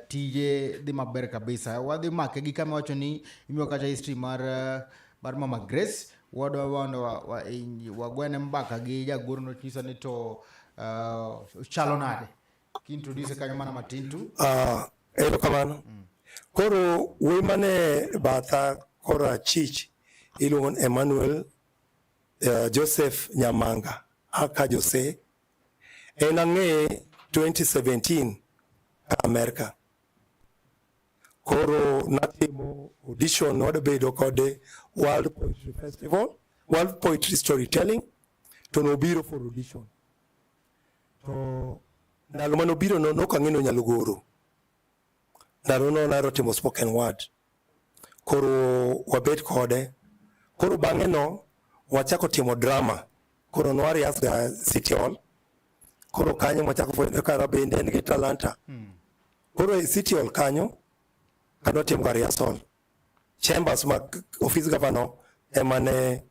tije dhi maber kabisa. Wadhi make gi kama wacho ni imiyo kacha history mar Mama Grace. Wadwa wagwene mbaka gi jagoro no chisa ni to chalo nade. Kiintroduce kanyo mana matintu. Ero kamano. Koro wimane batha kora chich iluon Emmanuel Joseph Nyamanga aka Jose en ang'e 2017 America. Koro natimo audition wadabedo kode World Poetry Festival, World Poetry Storytelling, to nobiro for audition. To ndalo manobiro no nokang'eno nyalo goro. Ndalo no naro timo spoken word. Koro wabet kode. Koro bang'e no wachako timo drama. Koro nwari asga City Hall. Koro kanyo wachako fwenyo kara bende en gi talanta. Koro City Hall kanyo kano timo rehearsal. Chambers ma office governor emane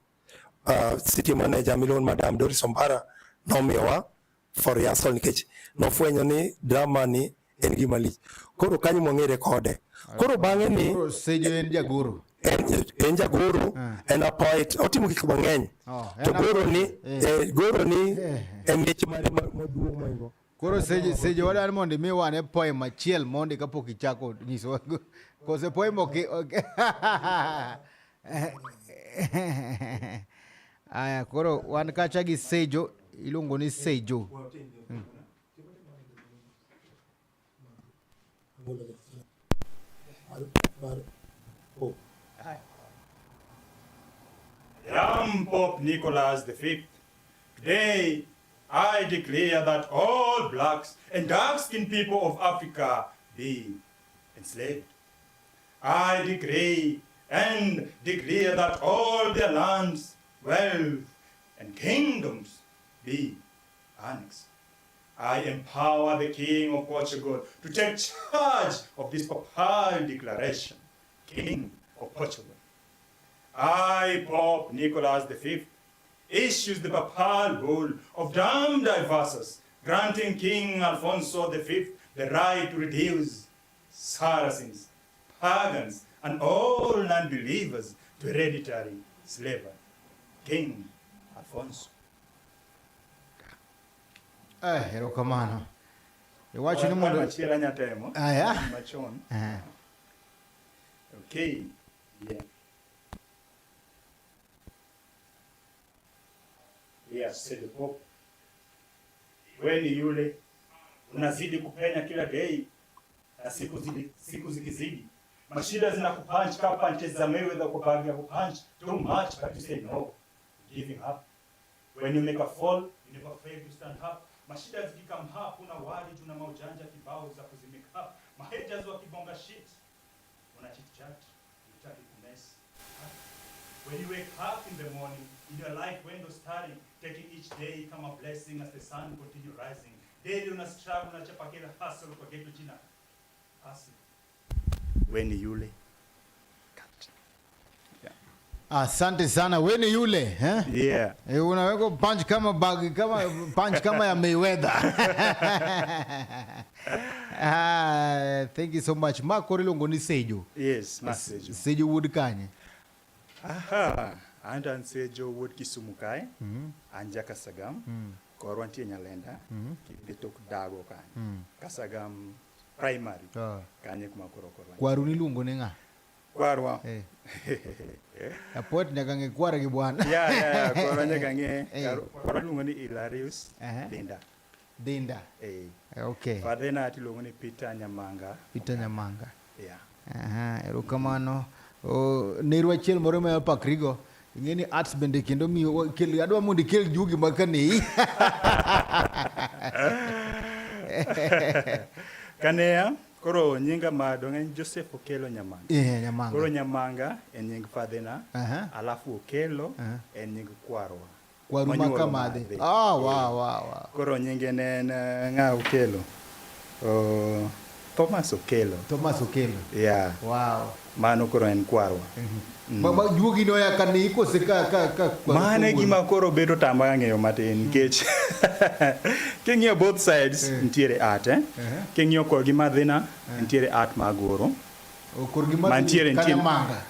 city manager milon Madam Doris Ombara nomiyowa for rehearsal nikech nofwenyo ni drama ni en gima lich. Koro kanyo mong'ere kode. Koro bang'e ni Sejo en jagoro. En jagoro, en a poet, otimo gik mang'eny. To goro ni en mich mare maduong' moingo. Koro Sejo wadani mondo mi wane poem achiel mondo kapok ichako nyiso. Kose poem okay. Aya, koro wan kacha gi Sejo, iluongo ni Sejo. Young Pope Nicholas V. Today, I declare that all blacks and dark-skinned people of Africa be enslaved. I decree and declare that all their lands, wealth, and kingdoms be annexed. I empower the King of Portugal to take charge of this papal declaration King of Portugal. I, Pope Nicholas V, issues the papal bull of damned divorces, granting King Alfonso V the right to reduce Saracens, pagans, and all non-believers to hereditary slavery. King Alfonso. Erokamano. Iwacho ni mondo machielo nyatemo. Aya. Machon. Okay. Yeah. Yes, said the Pope. When yule unazidi kupenya kila day na siku zikizidi. Mashida zinakupunch kama punches za Mayweather kwa bag ya kupunch too much, but you say no. Giving up. When you make a fall, you never fail to stand up. Mashida zikikam up, una wali tuna maujanja kibao za kuzimake up. Mahaters wakibonga shit. Una chit chat, you try to mess. When you wake up in the morning, in your life window starting, taking each day come a blessing as the sun continue rising. Daily una struggle, unachapa kila hustle kwa geto jina. Hustle. When yule. Asante sana. Weni yule, eh? Yeah. Unaweka punch kama bag punch kama ya Mayweather. Thank you so much. Makorilo ngoni Sejo. Yes, Sejo. Sejo wood kanye. Aha. Andan Sejo wood Kisumu kai. Anja Kasagam. Korwantie Nyalenda. Kibetok dago kanye. Kasagam primary. Kanye kumakoro. Kwaruni lungo nenga. Kwarwa. Apot nyakange kwara ki bwana. Yeah, kwara nyakange. Kwara lungo ni Hilarious. Dinda. Okay. Fadena ati lungo ni Peter Nyamanga. Peter Nyamanga. Yeah. Erokamano. Nerwa chiel moro me pakrigo. Ngeni arts bende kendo mi kel adwa mondi kel jugi makani. Kanea koro nyinga madongen Joseph Okelo Nyamanga. Nyamanga. Koro Nyamanga en nying fadena. Alafu Okelo en nying kwarwa. Kwaru makamade. Wow. Koro nyinge nen nga Okelo. Thomas Okelo. Yeah. Wow. Mano koro en kwarwa. Baba jugi no ya kani iko seka mane gima koro bedo tamba ng'eyo matin kech. King'iyo both sides ntiere art King'iyo kor gi madhina ntiere art magoro. Kor gi madhi manga.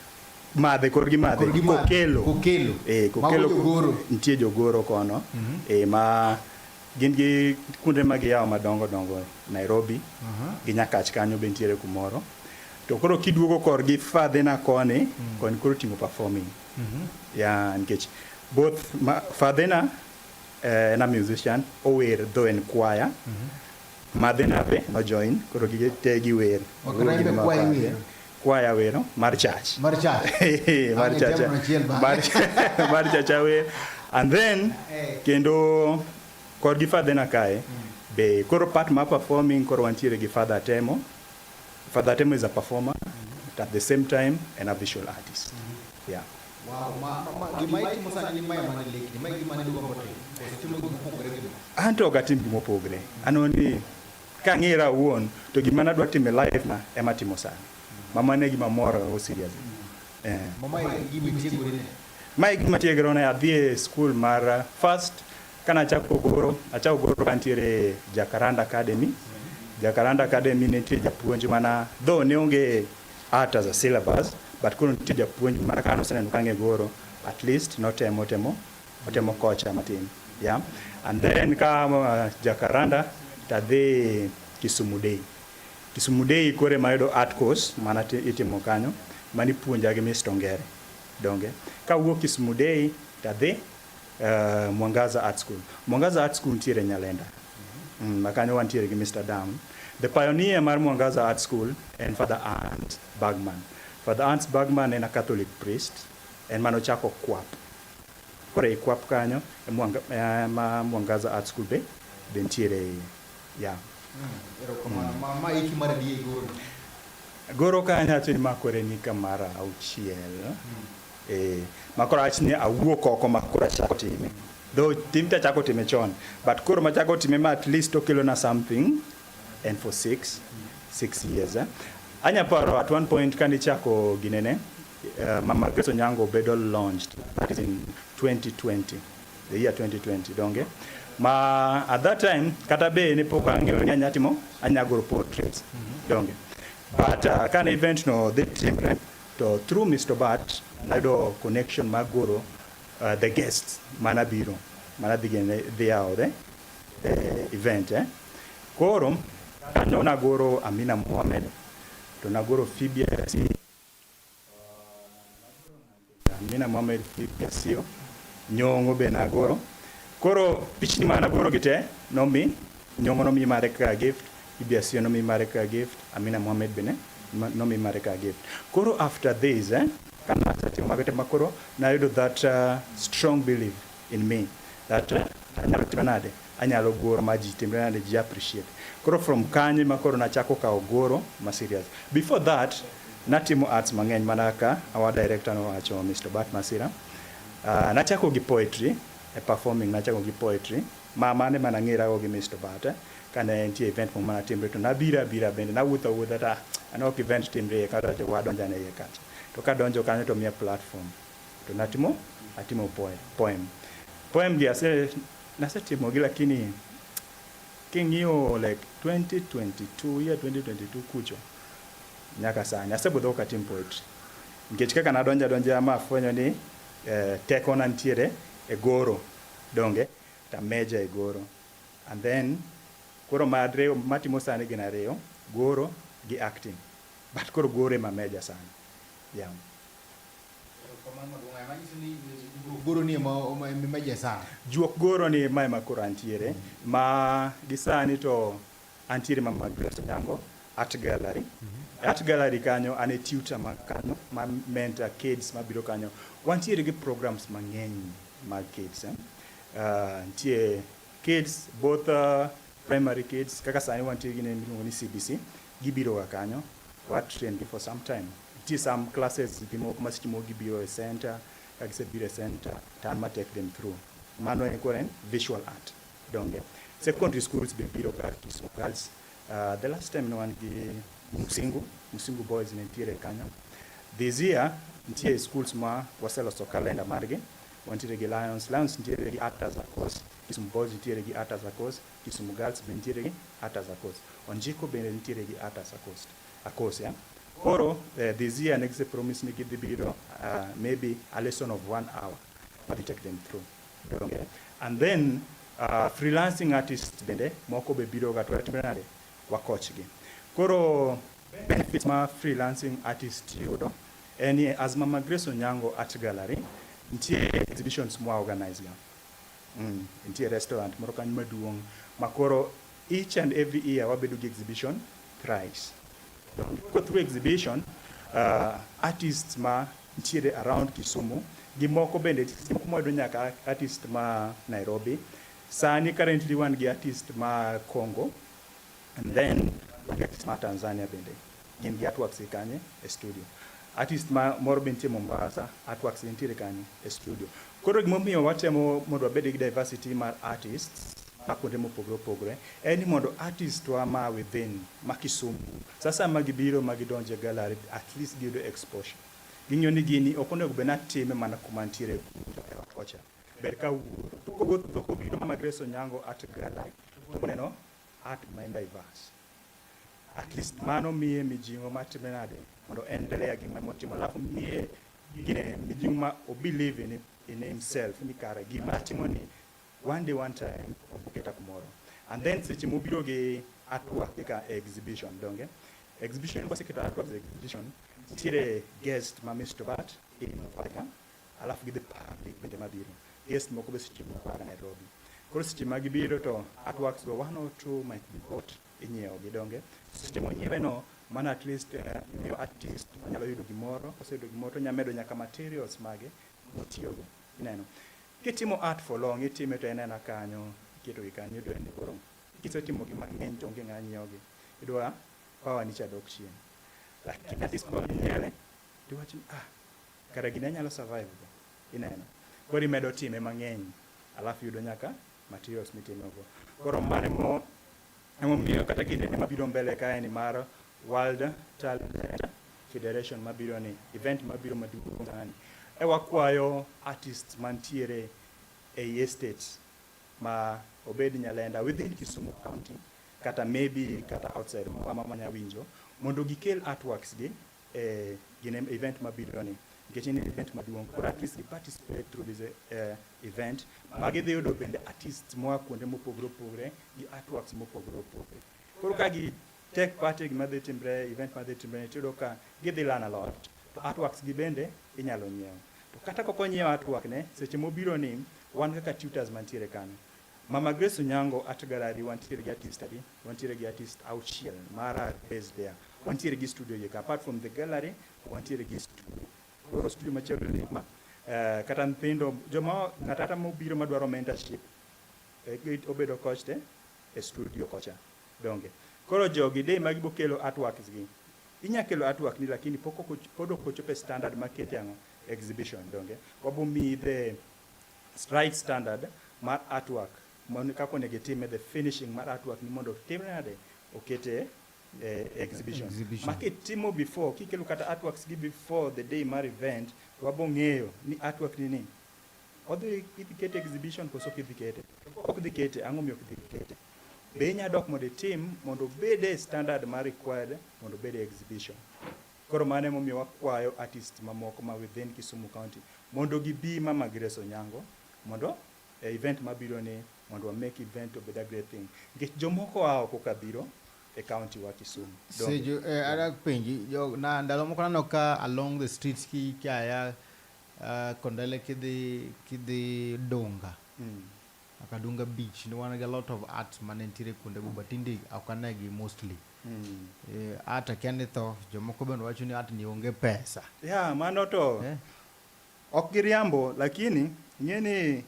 Madhe kor gi madhe. Kokelo. Kokelo ntie jogoro kono. Ma gin gi kunde mag yawo madongo Nairobi. Gi Nyakach kanyo be ntiere kumoro. To koro kiduogo kor gi fadhina koni koro timo performing. Yeah, nkech both fadhina na musician ower though en choir. Madhina be no join koro gi te gi wer. Choir wero mar church. Mar church wer. And then kendo kor gi fadhina kae be koro part ma performing koro wantiere gi Father Temo. Father Temo is a performer, but at the same time, and a visual artist. Yeah. Anto gatim mopogre. Anoni kangira won to gimana dwa time life na ema timo sana. Mama ne gima moro o serious. Mama gimi tiegore. Mai gima tiegore na adhi school mar first kana chako goro kantiere Jacaranda Academy. Jacaranda Academy nitie japuonj mana though ne onge art as a syllabus, but koro nitie japuonj mana kano seneno kange goro, at least notemo kocha matin. Yeah. And then kama Jacaranda tadhi Kisumu Day kore mayudo art course mana itimo kanyo mani puonja gi Mr. Ongere donge. Ka wuok Kisumu Day tadhi Mwangaza Art School. Mwangaza Art School ntiere Nyalenda. Makanyo wantiere gi Mr. Dam. The pioneer mar Mwangaza Art School and Father Ant Bagman. Father Ant Bagman en a Catholic priest and manochako kwap. Kore kwap kanyo Mwangaza Art School be ntiere yeah. Mama iki mara die goro kanyo atini makore ni kamara auchiel. Makora achni awuok oko makora chako time. Though timta chako time chon, but koro machako time at least okelo na something, and for 6 years. anya paro at one point kanichako ginene Mama Grace Onyango bedo launched, that is in 2020, the year 2020 donge ma at that time katabe ne poka ngeo nyatimo anyagoro portraits donge but kan event no the temple to through Mr. Bat nado connection magoro the guests manabiro manabigene they are the event korom na goro Amina Mohammed to nagoro Fibia Amina Mohammed Fibia sio nyongo benagoro koro pichni mana goro gite no mi nyongo no mi mareka gift Fibia sio no mi mareka gift Amina Mohammed bene no mi mareka gift koro after this kana tati magete makoro na yudo that strong belief in me that anyalo goro maji timbrana ji appreciate koro from kanye makoro na chako ka ogoro ma serious before that natimo arts mangeny manaka our director no acho Mr. Bat Masira na chako gi poetry performing na chako gi poetry mane manangira go gi Mr. Bat kana enti event mo mana timbre to na bira bende na wuta ta anok event timbre ka to wadonja ne yekat to ka donjo kanyo to mia platform to atimo poem gi ase nasetimo gi lakini kingio like 2022 kucho nyaka sana asebudho ka tim poetry nikech kaka nadonja ma afwenyo ni teko nantiere e goro donge ta meja e goro and then koro madre matimo sani gina reo goro gi acting but koro gore ma meja sana yeah goro ni meja sana juok goro ni ma koro antiere ma gisani to antiere Mama Grace Onyango art gallery art gallery kanyo ane tutor kanyo ma mentor kids mabiro kanyo wantiere gi programs mang'eny mag kids ntie kids both primary kids kaka sani wantiere gi ni CBC gibiro ga kanyo what train for some time ntie some classes bimo masitimo gibiro e center kagise biro e center tan ma take them through mano en koren visual art donge secondary schools biro ka girls the last time no one gi Musingu boys in Tiere Kanya. This year, ntie schools ma waseloso calendar marge, wantiere gi Lions ntiere gi art as a course, Kisumu boys ntiere gi art as a course, Kisumu girls ntiere gi art as a course. Onjiko bende ntiere gi art as a course, yeah. Oro this year next promise ni give biro maybe a lesson of 1 hour, but we take them through. Okay. And then freelancing artists bende moko be biro ga to timbenade wa coach gi. Koro benefits ma freelancing artist yodo any as Mama Grace Onyango Art Gallery ntie exhibitions mo organize ga ntie restaurant moro kan maduong makoro each and every year wabedo gi exhibition thrice go through exhibition artists ma ntie around Kisumu gi moko bende mo do nyaka artist ma Nairobi sani currently one gi artist ma Congo and then ma Tanzania bende gin gi artworks kanye e studio artist ma moro bente Mombasa artworks ntiere kanye e studio koro gimomiyo watemo mondo abed gi diversity mar artists akonde mopogore any mondo artist wa ma within ma Kisumu sasa magibiro magidonje gallery at least give the exposure ginyo ni gini okonego be na time mana kumantiere ocha ber ka ko biro Mama Grace Onyango Art Gallery oneno art ma diverse at least mano mie mijingo matimenade mondo endelea gi motimo alafu mie gine mijingo ma o believe in himself ni kare gi matimo ni one day one time oketa tomorrow and then seche mobiro gi artwork ka exhibition donge exhibition kwa seketa artwork exhibition tire guest ma Mr. Bat in Africa alafu gi the public bende mabiro guest moko be seche mo para Nairobi koro seche magibiro to artworks go 1 or 2 might be bought inyeo gidonge sistemo nyewe no mana at least your artist nyalo yudo gimoro oseyudo gimoro nyamedo nyaka materials mage motiyogo ineno kitimo art for long itime to enena kanyo kito gikanyo to ende koro kisetimo gi mang'eny to onge ng'anyiogi idwa power ni chadok chien lakini artist mo nyele to wachim kare gine nyalo survive ineno koro imedo time mang'eny alafu yudo nyaka materials mitimogo koro mane mo emomiyo kata kinde mabiro mbele kae ni mar World Talent Federation mabiro ni event mabiro maduong' ngani. E wakwayo artists mantiere e estate ma obed Nyalenda within Kisumu County kata maybe kata outside ama Manyawinjo mondo gikel artworks gi gine event mabiro ni getting event maduong' for at least participate through this event magi dhi yudo bende artists moa kuonde mopogore opogore gi artworks mopogore opogore koro ka gi take part e gima dhi timbre event madhi timbre tiyudo ka gidhi learn a lot to artworks gi bende inyalo nyiew to kata koko nyiew artwork ne seche mobiro ni wan kaka tutors mantiere kanyo Mama Grace Onyango Art Gallery wantiere gi artist auchiel mara based there wantiere gi studio yeka apart from the gallery wantiere gi studio koro studio machielo ni ma kata nthindo joma ng'ata mobiro madwaro mentorship obedo coach e studio kocha donge koro jogi day magi bokelo artworks gi inya kelo artwork ni lakini pod ok ochope standard market yango exhibition donge wabo mi the right standard mar artwork mon kako negetime the finishing mar artwork ni mondo timnade okete exhibition market timo before kikelo kata artworks gi before the day mar event wabo ng'eyo ni artwork ni nini odhi kete exhibition koso kidhikete ok dhikete ang'o mi ok dhikete benya dok mondo tim mondo bede standard mar required mondo bede exhibition koro mane momiyo wakwayo artist mamoko ma within Kisumu County mondo gibi Mama Grace Onyango mondo event mabiro ni mondo wa make event obed a great thing nikech jomoko ao kokabiro e county wa Kisumu sejo ara penji jo na ndalo moko nano ka along the streets ki kaya kondele kidhi donga akadunga beach no wan a lot of art manentire kunde bubatindi akanagi mostly art akende to jomoko bende wacho ni art ni onge pesa mano to ok giriambo lakini ng'eni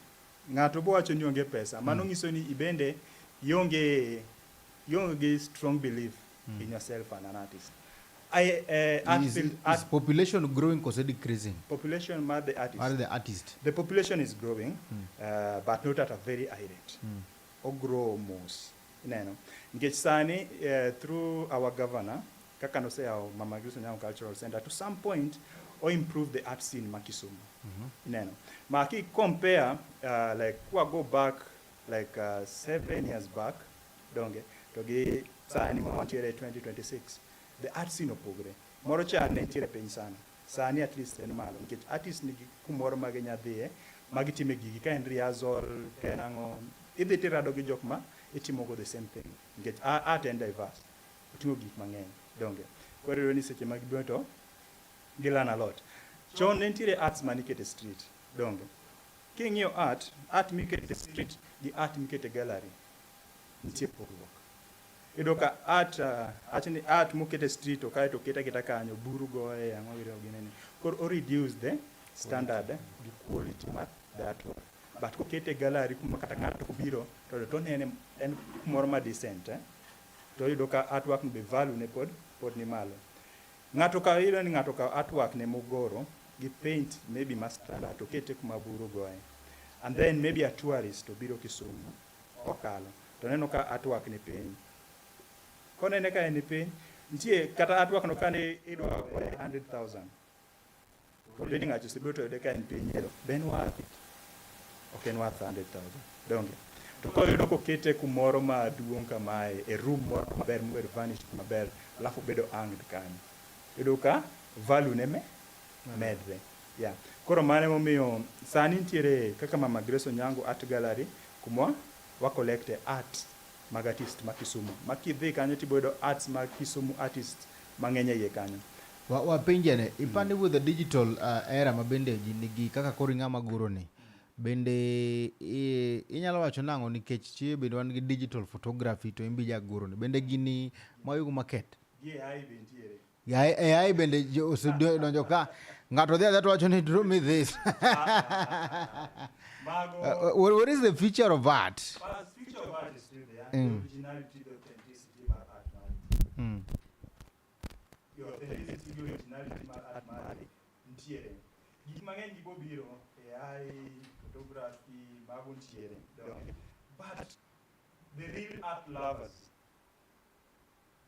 ng'ato bo wacho ni onge pesa mano nyiso ni ibende yonge strong belief in yourself and an artist. Is population growing or decreasing? Population mar the artist. The population is growing, but not at a very high rate. Or grow most. Nkech sani through our governor, kakano say our Mama Grace Onyango Cultural Center, to some point, or improve the art scene in Kisumu. Maki compare, like, go back, like 7 years back, donge, togi sani mawatiere 2026. The art scene opogre. Moro cha nentiere piny sana. Sani at least en malo. Nikech artist nigi kumoro mage nyadhie, magi time gigi ka en rehearsal, kenango. Idhi tirado gi jok ma itimogo the same thing. Nikech art and diverse. Utingo gik mang'eny. Donge. Koro ni seche magi biro to gilan a lot. Chon nentiere arts manikete street. Donge. King'iyo art mikete street gi art mikete gallery. Nitie pogruok. Idoka art mukete street okae to keta kanyo buru goe ang'o gire ginene or reduce the standard the quality mar the artwork but kokete gallery kuma kata ng'ato kubiro to nene en kumoro ma decent to idoka artwork no be value ne pod ni malo ng'ato ka ilo ni ng'ato ka artwork ne mogoro gi paint maybe mas standard to kete kuma buru goe and then maybe a tourist to biro Kisumu okalo to neno ka artwork ni piny kone ne ka en piny ntie kata artwork no kane idwa 100,000 to leading at you to de ka en piny elo ben worth it okay en worth 100,000 donge to ko yudo ko kete kumoro ma duong kamae e room moro maber mober furnished maber alafu bedo hanged kanyo yudo ka value ne medre koro mane momiyo sani ntiere kaka Mama Grace Onyango Art Gallery kuma wa collect art mag artist ma Kisumu makidhi kanyo tibodo arts mag Kisumu artist mang'eny iye kanyo wapenjene ipande with the digital era mabende nigi kaka koro ng'ama goro ni bende inyalo wacho nang'o nikech chie bende wan gi digital photography to imbi jagoro ni bende gini mayugo market AI bende donjo ka ng'ato dhia to wacho ni draw me this what is the feature of art? Feature of art is still there. The originality, the authenticity of art. Your authenticity, your originality of art. Ntiere. Gik mang'eny gibo biro AI, photography, mago ntiere. But the real art lovers,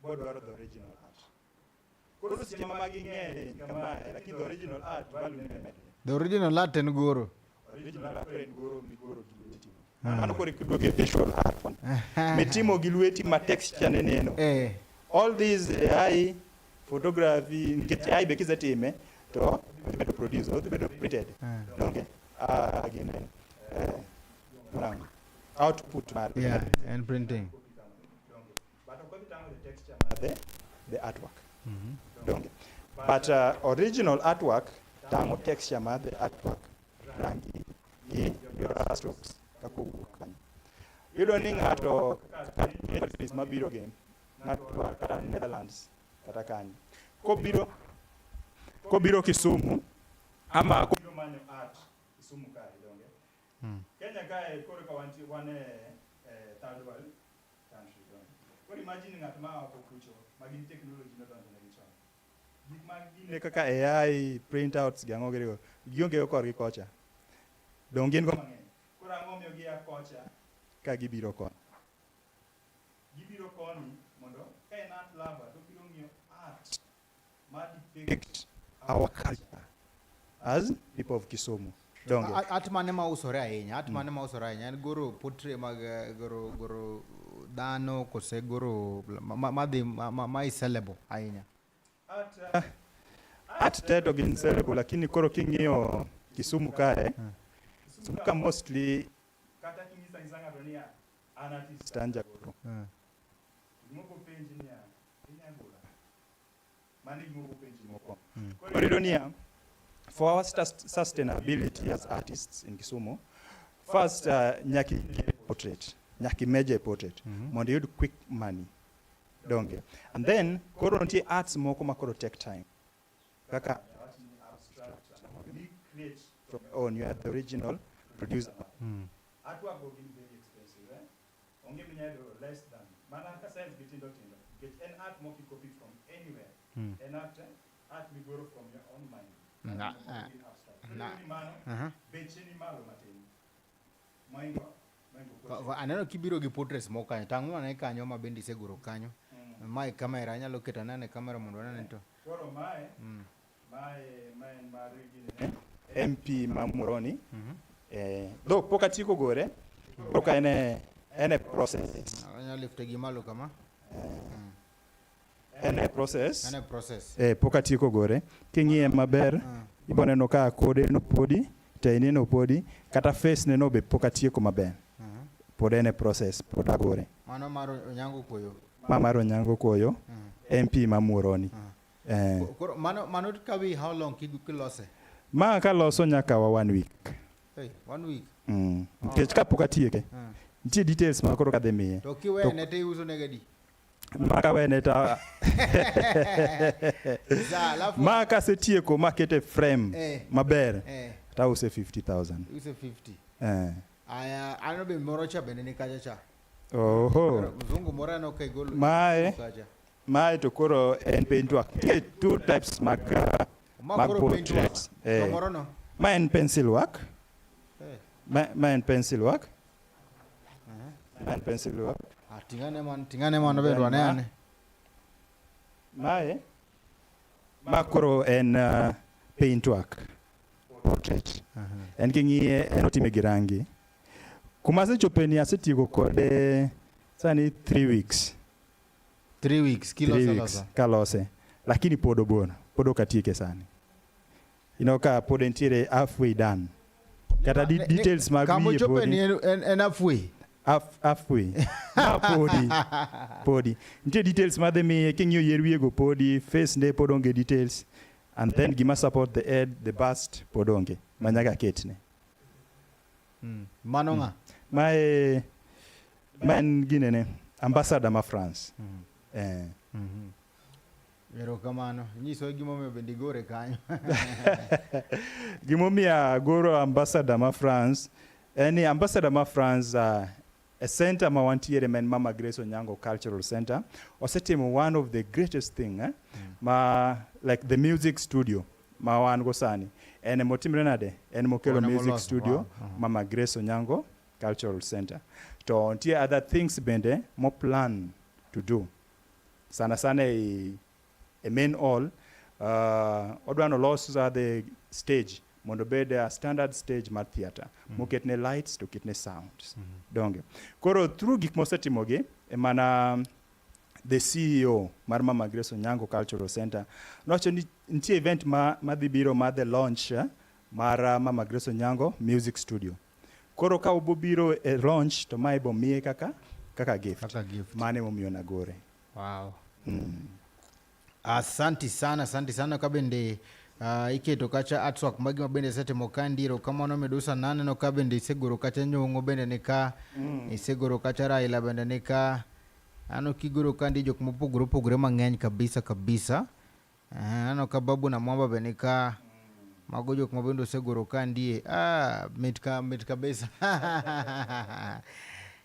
what are the original art? Koro seche ma magi ng'eny kama, lakini the original art value ne med. The original art en goro. Original art en goro migoro gi lweti. Mano koro kiduogo e visual art one. Mitimo gi lweti ma texture ne neno. All these AI photography nikech AI be kisetime to bedo produce or bedo printed. Okay. Again output mar. Yeah, and printing. But of course the texture mar the artwork. Okay. But original artwork tango texture mar the artwork rangi gi your strokes kako kanyo. Yudo ni ng'ato is mabiro game ng'ato kata Netherlands kata kanyo. Kobiro Kisumu ama kobiro manyo art Kisumu kae donge. Kenya kae koro ka wane third world country donge. Koro imagine ng'at ma oko kucho magin technology no donge na gichon. Gik magine kaka AI printouts gi ang'o girigo gionge korgi kocha. Donge go mang'eny. Koro ang'o miyo gi kocha ka gibiro kon. Gibiro koni mondo ka en art lover to biro ng'iyo art ma depict our culture as people of Kisumu. Donge. Art mane ma usore ahinya, art mane ma usore ahinya, en goro portrait mag goro dhano kose goro ma sellable ahinya. Art tedo gin sellable lakini koro king'iyo Kisumu kae, Kisumu ka mostly kata king'isa ng'ato niya an artist anja goro. Moko penji niya inyagula. Mani moko penji moko. Koro niya for our sustainability as artists in Kisumu, first nyaki portrait, nyaki meje portrait, mondo yud quick money. Donge. And then koro ntie arts moko makoro take time. Kaka we create from own, you are the original producer. Artwork will be very expensive, eh? Onge minyado less than. Mana ka size bitindo tindo. Get an art moki copy from anywhere. An art we borrow from your own mind. Aneno kibiro gi portraits mo kanyo tangu ane kanyo ma bendi seguro kanyo mae kamera anyalo keto nane kamera mondo nane to koro mae MP Mamuroni do poka tiko gore poka ene process anyalo lifte gi malo kama ene process poka tiko gore king'iye maber iboneno ka kode no podi teni no podi kata face ne no be poka tieko maber pod ene process pod agore mano maro onyango koyo mamaro nyango koyo MP Mamuroni mano kawi how long kilose ma ka loso nyaka wa 1 week 1 week kech ka poka tieke nitie details ma koro kadhe miye to kiwe ne te uso negadi maka wene ta maka se tieko makete frame maber ta use 50,000 use 50 aya ano be morocha bende ni kaja cha oho mzungu morano kai golo mae to koro en paint work two types mag portraits morono ma en pencil work ma en pencil work and pencil work tingane man bedo ane mae makoro en paint work portrait en king'iye en otime gi rangi kuma sechopeni asetieko kode sani 3 weeks kalose lakini pod obona pod okatieke sani inoka pod entiere halfway done kata details mag wiye podi en halfway podi nitie details madhe miye king'iyo yier wiyego podi face ne pod onge details and then gima support the head the bust pod onge manyaka ketne mano nga man ginene ambassador ma France Ero kamano nyiso gimomiyo bendi gore kanyo gimomiyo goro ambassador ma France any ambassador ma France a center ma wantiere men Mama Grace Onyango Cultural Center osetimo one of the greatest thing ma like the music studio ma wan go sani en motimre nade en mokelo music studio Mama Grace Onyango Cultural Center to ontie other things bende mo plan to do sana a main hall odwano los the stage mondo bed a standard stage mar theater moketne lights to ketne sounds donge koro through gik mosetimogi emana the CEO mar Mama Grace Onyango Cultural Center nowacho ni nitie event madhi biro mar the launch mar Mama Grace Onyango Music Studio. Koro ka obobiro e launch to mae bomiye kaka gift. Mane momiyo nagore. Wow. Asante sana kabende iketo kacha artwork magi mabende sete mokandiro kama no medusa nane no kabende isegoro kacha nyongo bende nika isegoro kacha Raila bende nika ano kigoro kandi jok mopogore mang'eny kabisa ano kababu na mwamba bende nika mago jok mabende osegoro kandi mit kabisa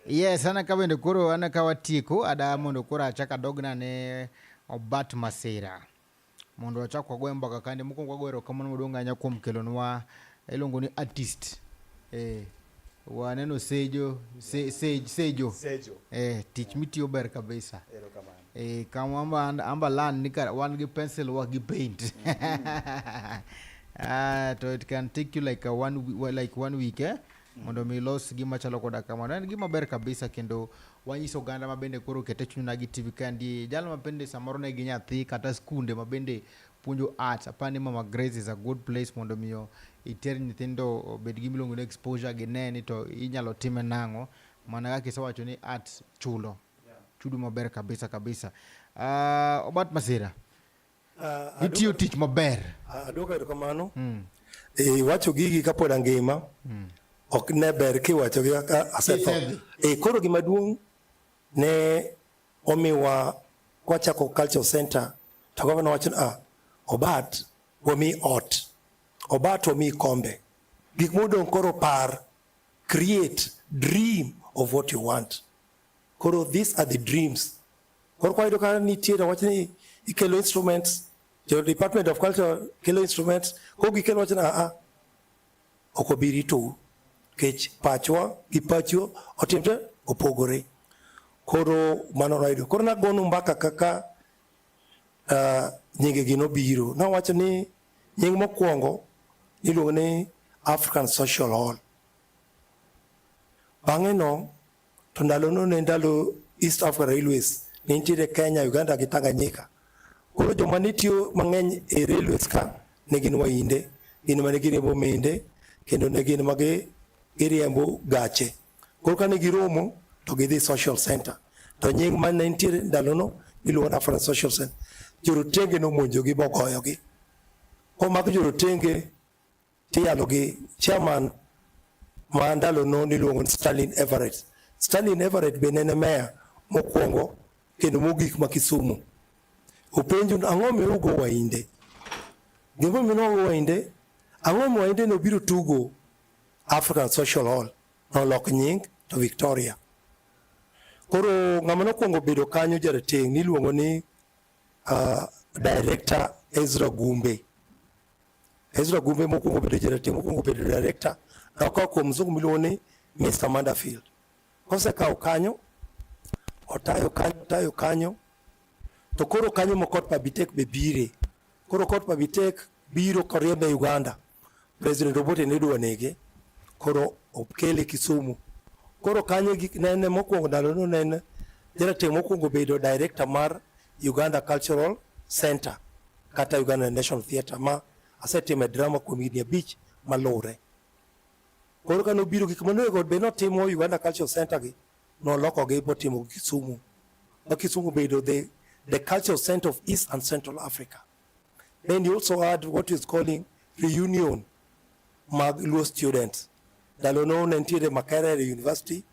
yes ana kabende koro ana kawatiko ada mondo koro achaka dogna ne Obat Masera mondo achako gwe mbaka kandi mukongo gwero kama modonga nya kuom kelonwa elongo ni artist waneno sejo teach me to ber kabisa kama amba lan nika one gi pencil wa gi paint so it can take you like one week mondo mi los gima chalo koda kama na gima ber kabisa kendo wanyiso ganda mabende koro kete Chuny Onagi TV kandi jalo mabende samoro ne gi nyathi kata skunde mabende punjo art apani Mama Grace is a good place mondo miyo iter nyithindo bed gi milongo ne exposure gi neni to inyalo time nango mana kaka isawacho ni art chulo chudo maber kabisa Obat Masera itiyo tich maber adoka kamano wacho gigi kapod angima ok ne ber kiwacho gi asetho koro gima duong' ne omiwa kwachako culture center to governor wacho Obat wami ot Obat wami kombe gik modong koro par create dream of what you want koro these are the dreams koro kwa idoka nitiere wacho ni ikelo instruments the Department of Culture kelo instruments koro gikelo wacho okobiri to kech pachwa gi pacho otimre opogore koro mano raido koro na gonu mbaka kaka nyinge gino biro na wacho ni nying mokwongo iluongo ni African Social Hall bang'e no to ndalo no ne ndalo East Africa Railways ne nitiere Kenya, Uganda gi Tanganyika koro joma nitiyo mang'eny e railways ka ne gin wainde gin mane giriembo mende kendo ne gin mage giriembo gache koro kane giromo to gidhi social center to nying mane nitiere ndalo no iluongo ni African Social Center jorotenge nomonjogi bogoyogi omak jorotenge tiyalo gi chairman ma ndalo no niluongo ni Stanley Everett be nene meya mokwongo kendo mogik ma Kisumu openjo ang'o miugo wainde gimo minogo wainde ang'o wainde no biro tugo African Social Hall nolok nying to Victoria koro ng'ama nokwongo bedo kanyo jarateng' niluongo ni director Ezra Gumbe mokwongo bedo jarateng' mokwongo bedo director nokaw kuom mzungu miluongo ni Mr. Manderfield kosekaw kanyo otayo kanyo to koro kanyo mo Court Pabitek be bire koro Court Pabitek biro koriembe Uganda President Obote ne dwa nege koro okele Kisumu koro kanyo nene mokwongo ndalo no nene jarateng' mokwongo bedo director mar Uganda Cultural Center kata Uganda National Theatre ma asetime drama kuom higni 5 malure koro kano biro gik manego be notimo Uganda Cultural Center gi noloko gi botimo Kisumu Kisumu bedo the cultural center of East and Central Africa. Then you also had what is calling reunion mag Luos students ndalo no nentiere Makerere University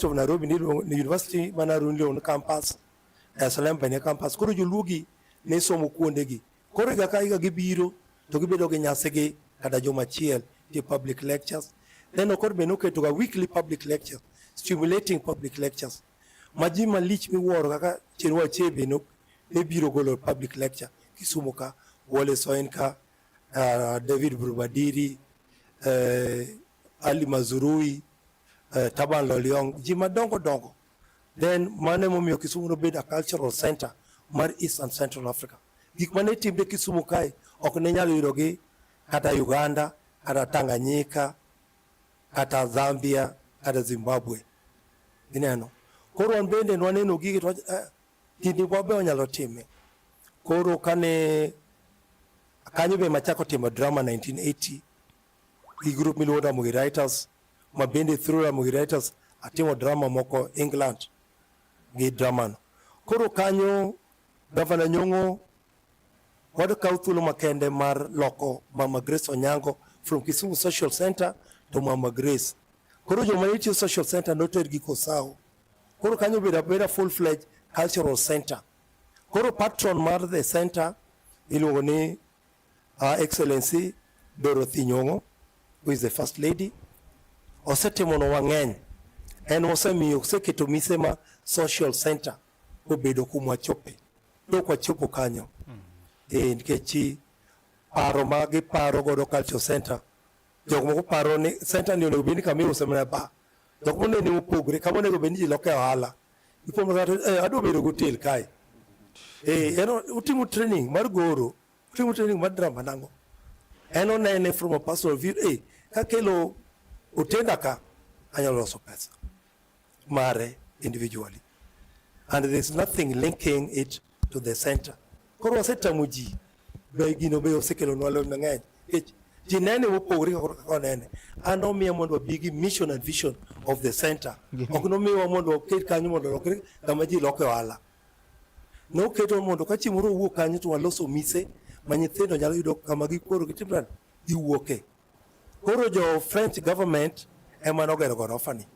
of Nairobi ni University manarundio campus Dar es Salaam bene campus koro joluogi ne somo kuondegi koro ga gibiro to gibedo gi nyasegi kada joma chiel the public lectures then okor beno keto ga weekly public lectures stimulating public lectures majima lich miwuoro kaka Chenwa Achebe no ne biro golo public lecture Kisumu ka Wole Soyinka David Brubadiri Ali Mazurui Taban Loliong jima dongo then mane momiyo Kisumu no bed a cultural center mar East and Central Africa. Gik mane timre Kisumu kae ok ne nyalo yudogi kata Uganda, kata Tanganyika, kata Zambia, kata Zimbabwe. Ineno. Koro an bende nwaneno gigi to gini wabe onyalo time. Koro kane kanyo be machako timo drama 1980 gi group miluongo Ramogi Writers, ma bende through Ramogi Writers atimo drama moko England gi drama no. Koro kanyo Governor Nyong'o wado kawo thuolo makende mar loko Mama Grace Onyango from Kisumu Social Center to Mama Grace. Koro joma nitiyo Social Center noter gi Kosao. Koro kanyo beda full-fledged cultural center. Koro patron mar the center iluongo ni Excellency Dorothy Nyong'o, who is the first lady. Osetimo no wang'eny. En osemiyo oseketo mise ma social center obedo kuma chope. Dok wachopo kanyo. Nikech paro ma giparo godo cultural center. Jok moko paro ni center ni onego bini kamiyo semina ba. Jok moko ne opogre kama onego bini ji loke ohala. Ipomo gato adwa bedo gotel kae. Utimo training mar goro, utimo training mar drama nango. Eno nene from a personal view, kakelo utenda ka anyalo loso pesa mare individually, and there's nothing linking it to the center. Koro wasetamo ji be gino be osekelo nwalo mang'eny ji nene mopogore kaka nene an omiya mondo wabigi mission and vision of the center. Ok nomiwa mondo waket kanyo mondo lokre kama ji loke ohala. Noketo mondo ka chieng' moro owuok kanyo to waloso mise ma nyithindo nyalo yudo kama gikoro gitimre giwuoke. Koro jo French government ema nogero gorofa ni.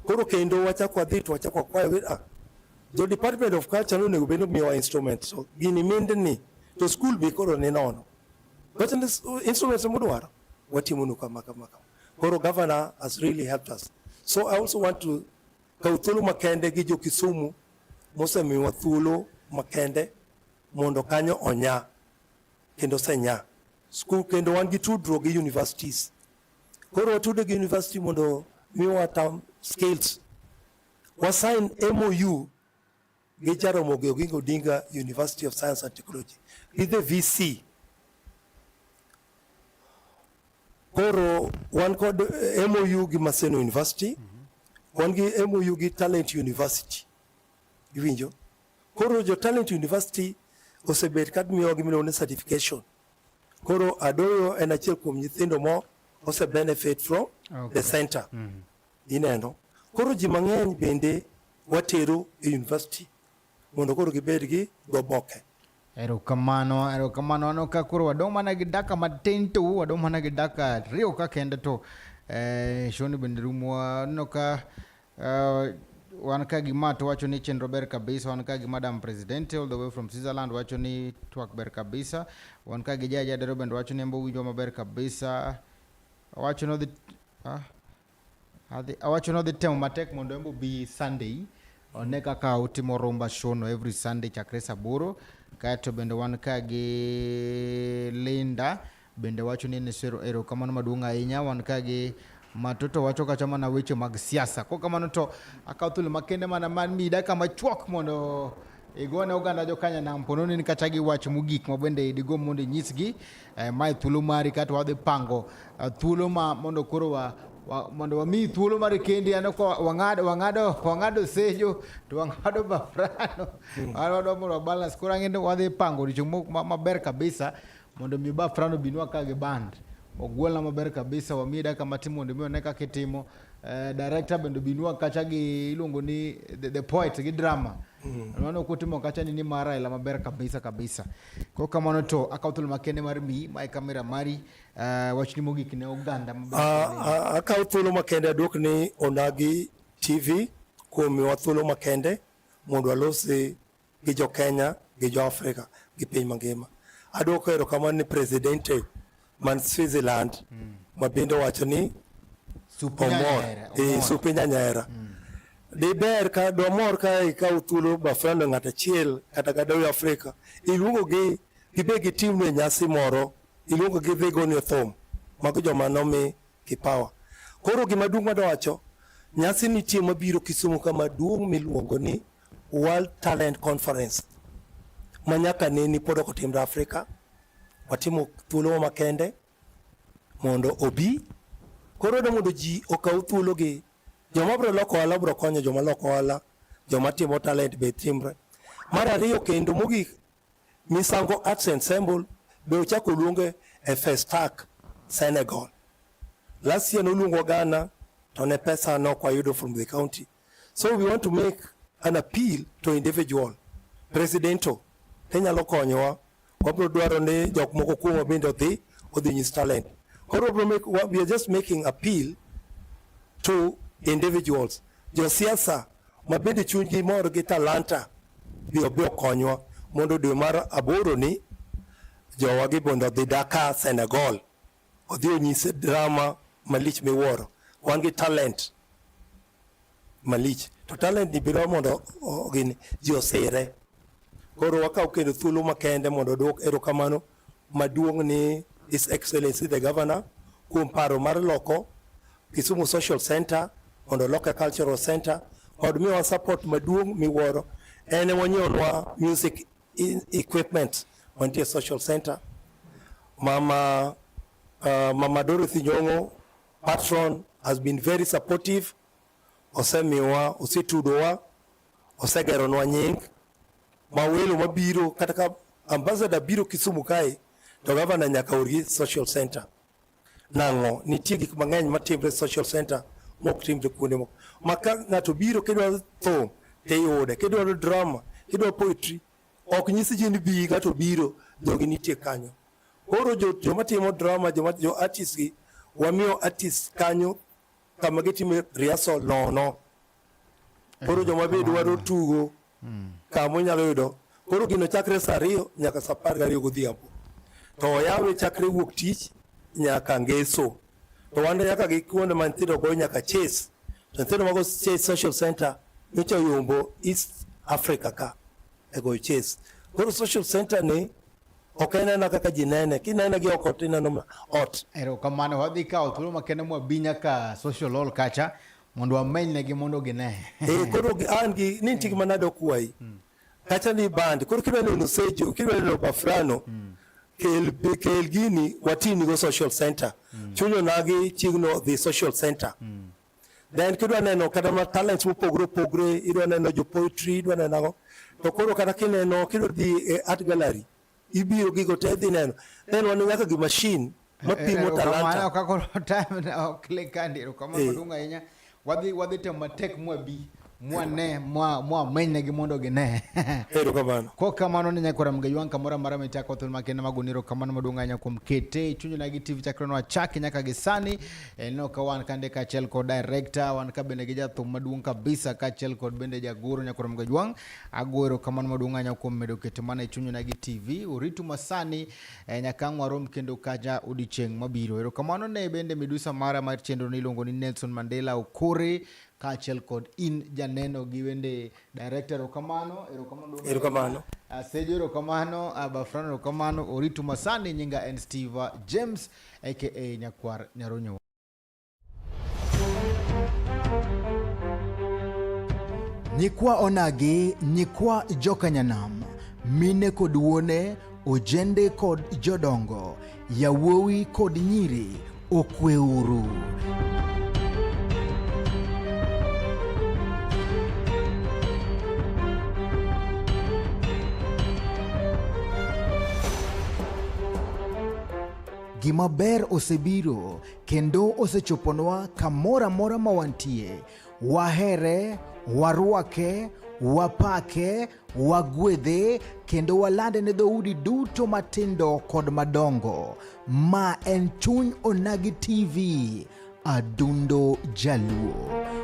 Koro kendo wachako wadhi to wachako kwayo jo Department of Culture nonego bed miyowa instruments. So gini mindni to school be koro ni nono. But in this instruments mudwaro watimonu kama. Koro governor has really helped us. So I also want to kawo thuolo makende gi jo Kisumu mosemiwa thuolo makende mondo kanyo onya kendo senya school kendo wan gi tudruok gi universities. Koro watudo gi university mondo miwa tam skills. Wasign MOU gi Jaramogi Oginga Odinga University of Science and Technology with the VC. Koro wan kod MOU gi Maseno University, wan gi MOU gi Talent University. Iwinjo? Koro jo Talent University osebet kad miyo gi miluongo ni certification. Koro Adoyo en achiel kuom nyithindo mo ose benefit from the center. Ineno. Koro ji mang'eny bende watero e university mondo koro gibed gi goboke. Erokamano ano ka koro wadong' mana gi daka matin to wadong' mana gi daka riyo ka kende to shoni bende rumwa no ka wan ka gima to wacho ni chenro ber kabisa, wan ka gi Madam President all the way from Switzerland wacho ni twak ber kabisa, wan ka gi Jaja Dero bende wacho ni mbo winjo maber kabisa, wacho no the temo matek mondo mbo bi Sunday one kaka utimo romba shono every Sunday chakre saboro. Kato bende wan ka gi Linda bende wacho ni nesero erokamano maduong' ahinya, wan ka gi Matoto wacho kacha mana weche mag siasa. Ko kamano to akaw thuolo makende mana man mi daka machuok mondo igone oganda jo Kenya na mpononi ni kata gi wach mogik ma bende digo mondo nyisgi mai thuolo mari kata wadhi pango thuolo ma mondo koro mondo wami thuolo mar kendi ano ko wangado sejo to wangado bafrano wadwa mondo balance koro ngendo wadhi pango richo maber kabisa mondo mi bafrano binwa ka gi band ogwelna maber kabisa wamida kama timu mondo mi oneka kitimo director bendo binwa kacha gi iluongo ni the poet gi drama Ano kutimo kacha ni mara ila maber kabisa. Kwa kamano to akautul makende mar mi mai kamera mari wachni mogi kine Uganda maber. Akautul makende dok ni Onagi TV kumi watulo makende mondo alosi gi jo Kenya gi jo Africa gi piny mangima. Adoko ero kama ni presidente man Switzerland mabendo wacho ni Supinya Nyaera. De ber ka do mor ka thuolo bafrano ng'ata chiel kata gado Afrika iluongo gi gibe gi tim ne nyasi moro iluongo gi dhego ne thom mago joma nomi kipawa. Koro gima duong' madawacho nyasi nitie mabiro Kisumu kama duong' miluongo ni World Talent Conference manyaka nini pod ok otimre Afrika. Watimo thuolo makende mondo obi. Koro do mondo ji okaw thuolo gi. Joma bro loko ohala bro konyo joma loko ohala, joma timo talent be timre. Mar ariyo kendo mogik, Misango Arts Ensemble be ochako luonge e Festac Senegal. Last year noluongo Ghana to ne pesa no kwa yudo from the county. So we want to make an appeal to individual presidento tenyalo konyowa. Wabro dwaro ni jok moko kuom bende odhi nyis talent. We are just making appeal to individuals. Jo siasa mabende chunygi mor gi talanta bio konyowa mondo dwe mar aboro ni jowa gi bondo dhi Dakar, Senegal. Odhi onyise drama malich miwuoro. Wan gi talent malich. To talent ni biro mondo ji osire. Koro wakaw kendo thuolo makende mondo dwok erokamano maduong' ni His Excellency the Governor kuom paro mar loko Kisumu Social Center mondo loke Cultural Center. Od miwa support maduong' miwuoro. Ene wanyiewnwa music equipment wantie Social Center. Mama Dorothy Nyong'o, patron, has been very supportive. Osemiwa, ositudowa, osegeronwa nying. Mawelo mabiro kata ambassador biro Kisumu kae to governor nyaka orgi Social Center. Nango nitie gik mang'eny matimre Social Center mok timre kuonde moko. Maka ng'ato biro kidwa thum te yude, kidwa drama, kidwa poetry, ok nyisi ji ni bi gato biro jogi nitie kanyo. Koro joma timo drama, jo artist gi wamiyo artist kanyo kama gitime rehearsal no. Koro joma be dwaro tugo kama nyalo yudo. Koro gino chakre saa 2 nyaka saa 12 godhiambo. To yawe chakre wuok tich nyaka ngeso. To wanda nyaka gi kuonde ma nyithindo go nyaka chase. To nyithindo mago chase Social Center nyocha yombo East Africa ka ego chase. Koro Social Center ni okena kaka jinene kinene gi oko tineno ot. Erokamano wadhi kawo thuolo makende mwabinya ka social hall kacha mondo amenynegi mondo gine. Koro an gi nintigi manado kuwai. Kacha ni band koro kidwa neno Sejo, kidwa neno Bafrano. Kel gini watini go Social Center. Chuny Onagi chigno the Social Center. Then kidwa neno kata ma talents mopogre idwa neno jo poetry idwa neno to koro kata kineno kidwa dhi art gallery ibiro gigo te dhi neno. Then wan nyaka gi machine mapimo talanta. Kako time na click kandi erokamano madunga ahinya. Wadhi temo matek mwabi. Mwane menye gi mondo gine. Erokamano. Ko kamano ni nyakora mgaywan kamora mara mitako thul makene maguniro kamano madunga nya kum kete Chuny Onagi TV chakrono achaki nyaka gisani no ka wan kande ka chel ko director wan ka bende gija thum maduong kabisa ka chel kod bende jagoro nyakora mgaywan agoro kamano madunga nya kum medo kete mana Chuny Onagi TV uritu masani nyaka ngwarom kendo kaja odicheng mabiro. Erokamano ne bende midusa mara mar chenro ni longo ni Nelson Mandela Okore Kachel kod in janeno giwende director erokamano Sejo erokamano Bafrano erokamano oritu masani nyinga and Steve James aka Nyakwar Nyaronyo. Nyikwa Onagi, nyikwa Jokanyanam, mine kod wuone, ojende kod jodongo, yawuowi kod nyiri, okweuru. Gima ber osebiro kendo osechoponwa kamora mora mawantie. Wahere, warwake, wapake, wagwedhe kendo walande ne dhoudi duto matindo kod madongo. Ma en Chuny Onagi TV, Adundo Jaluo.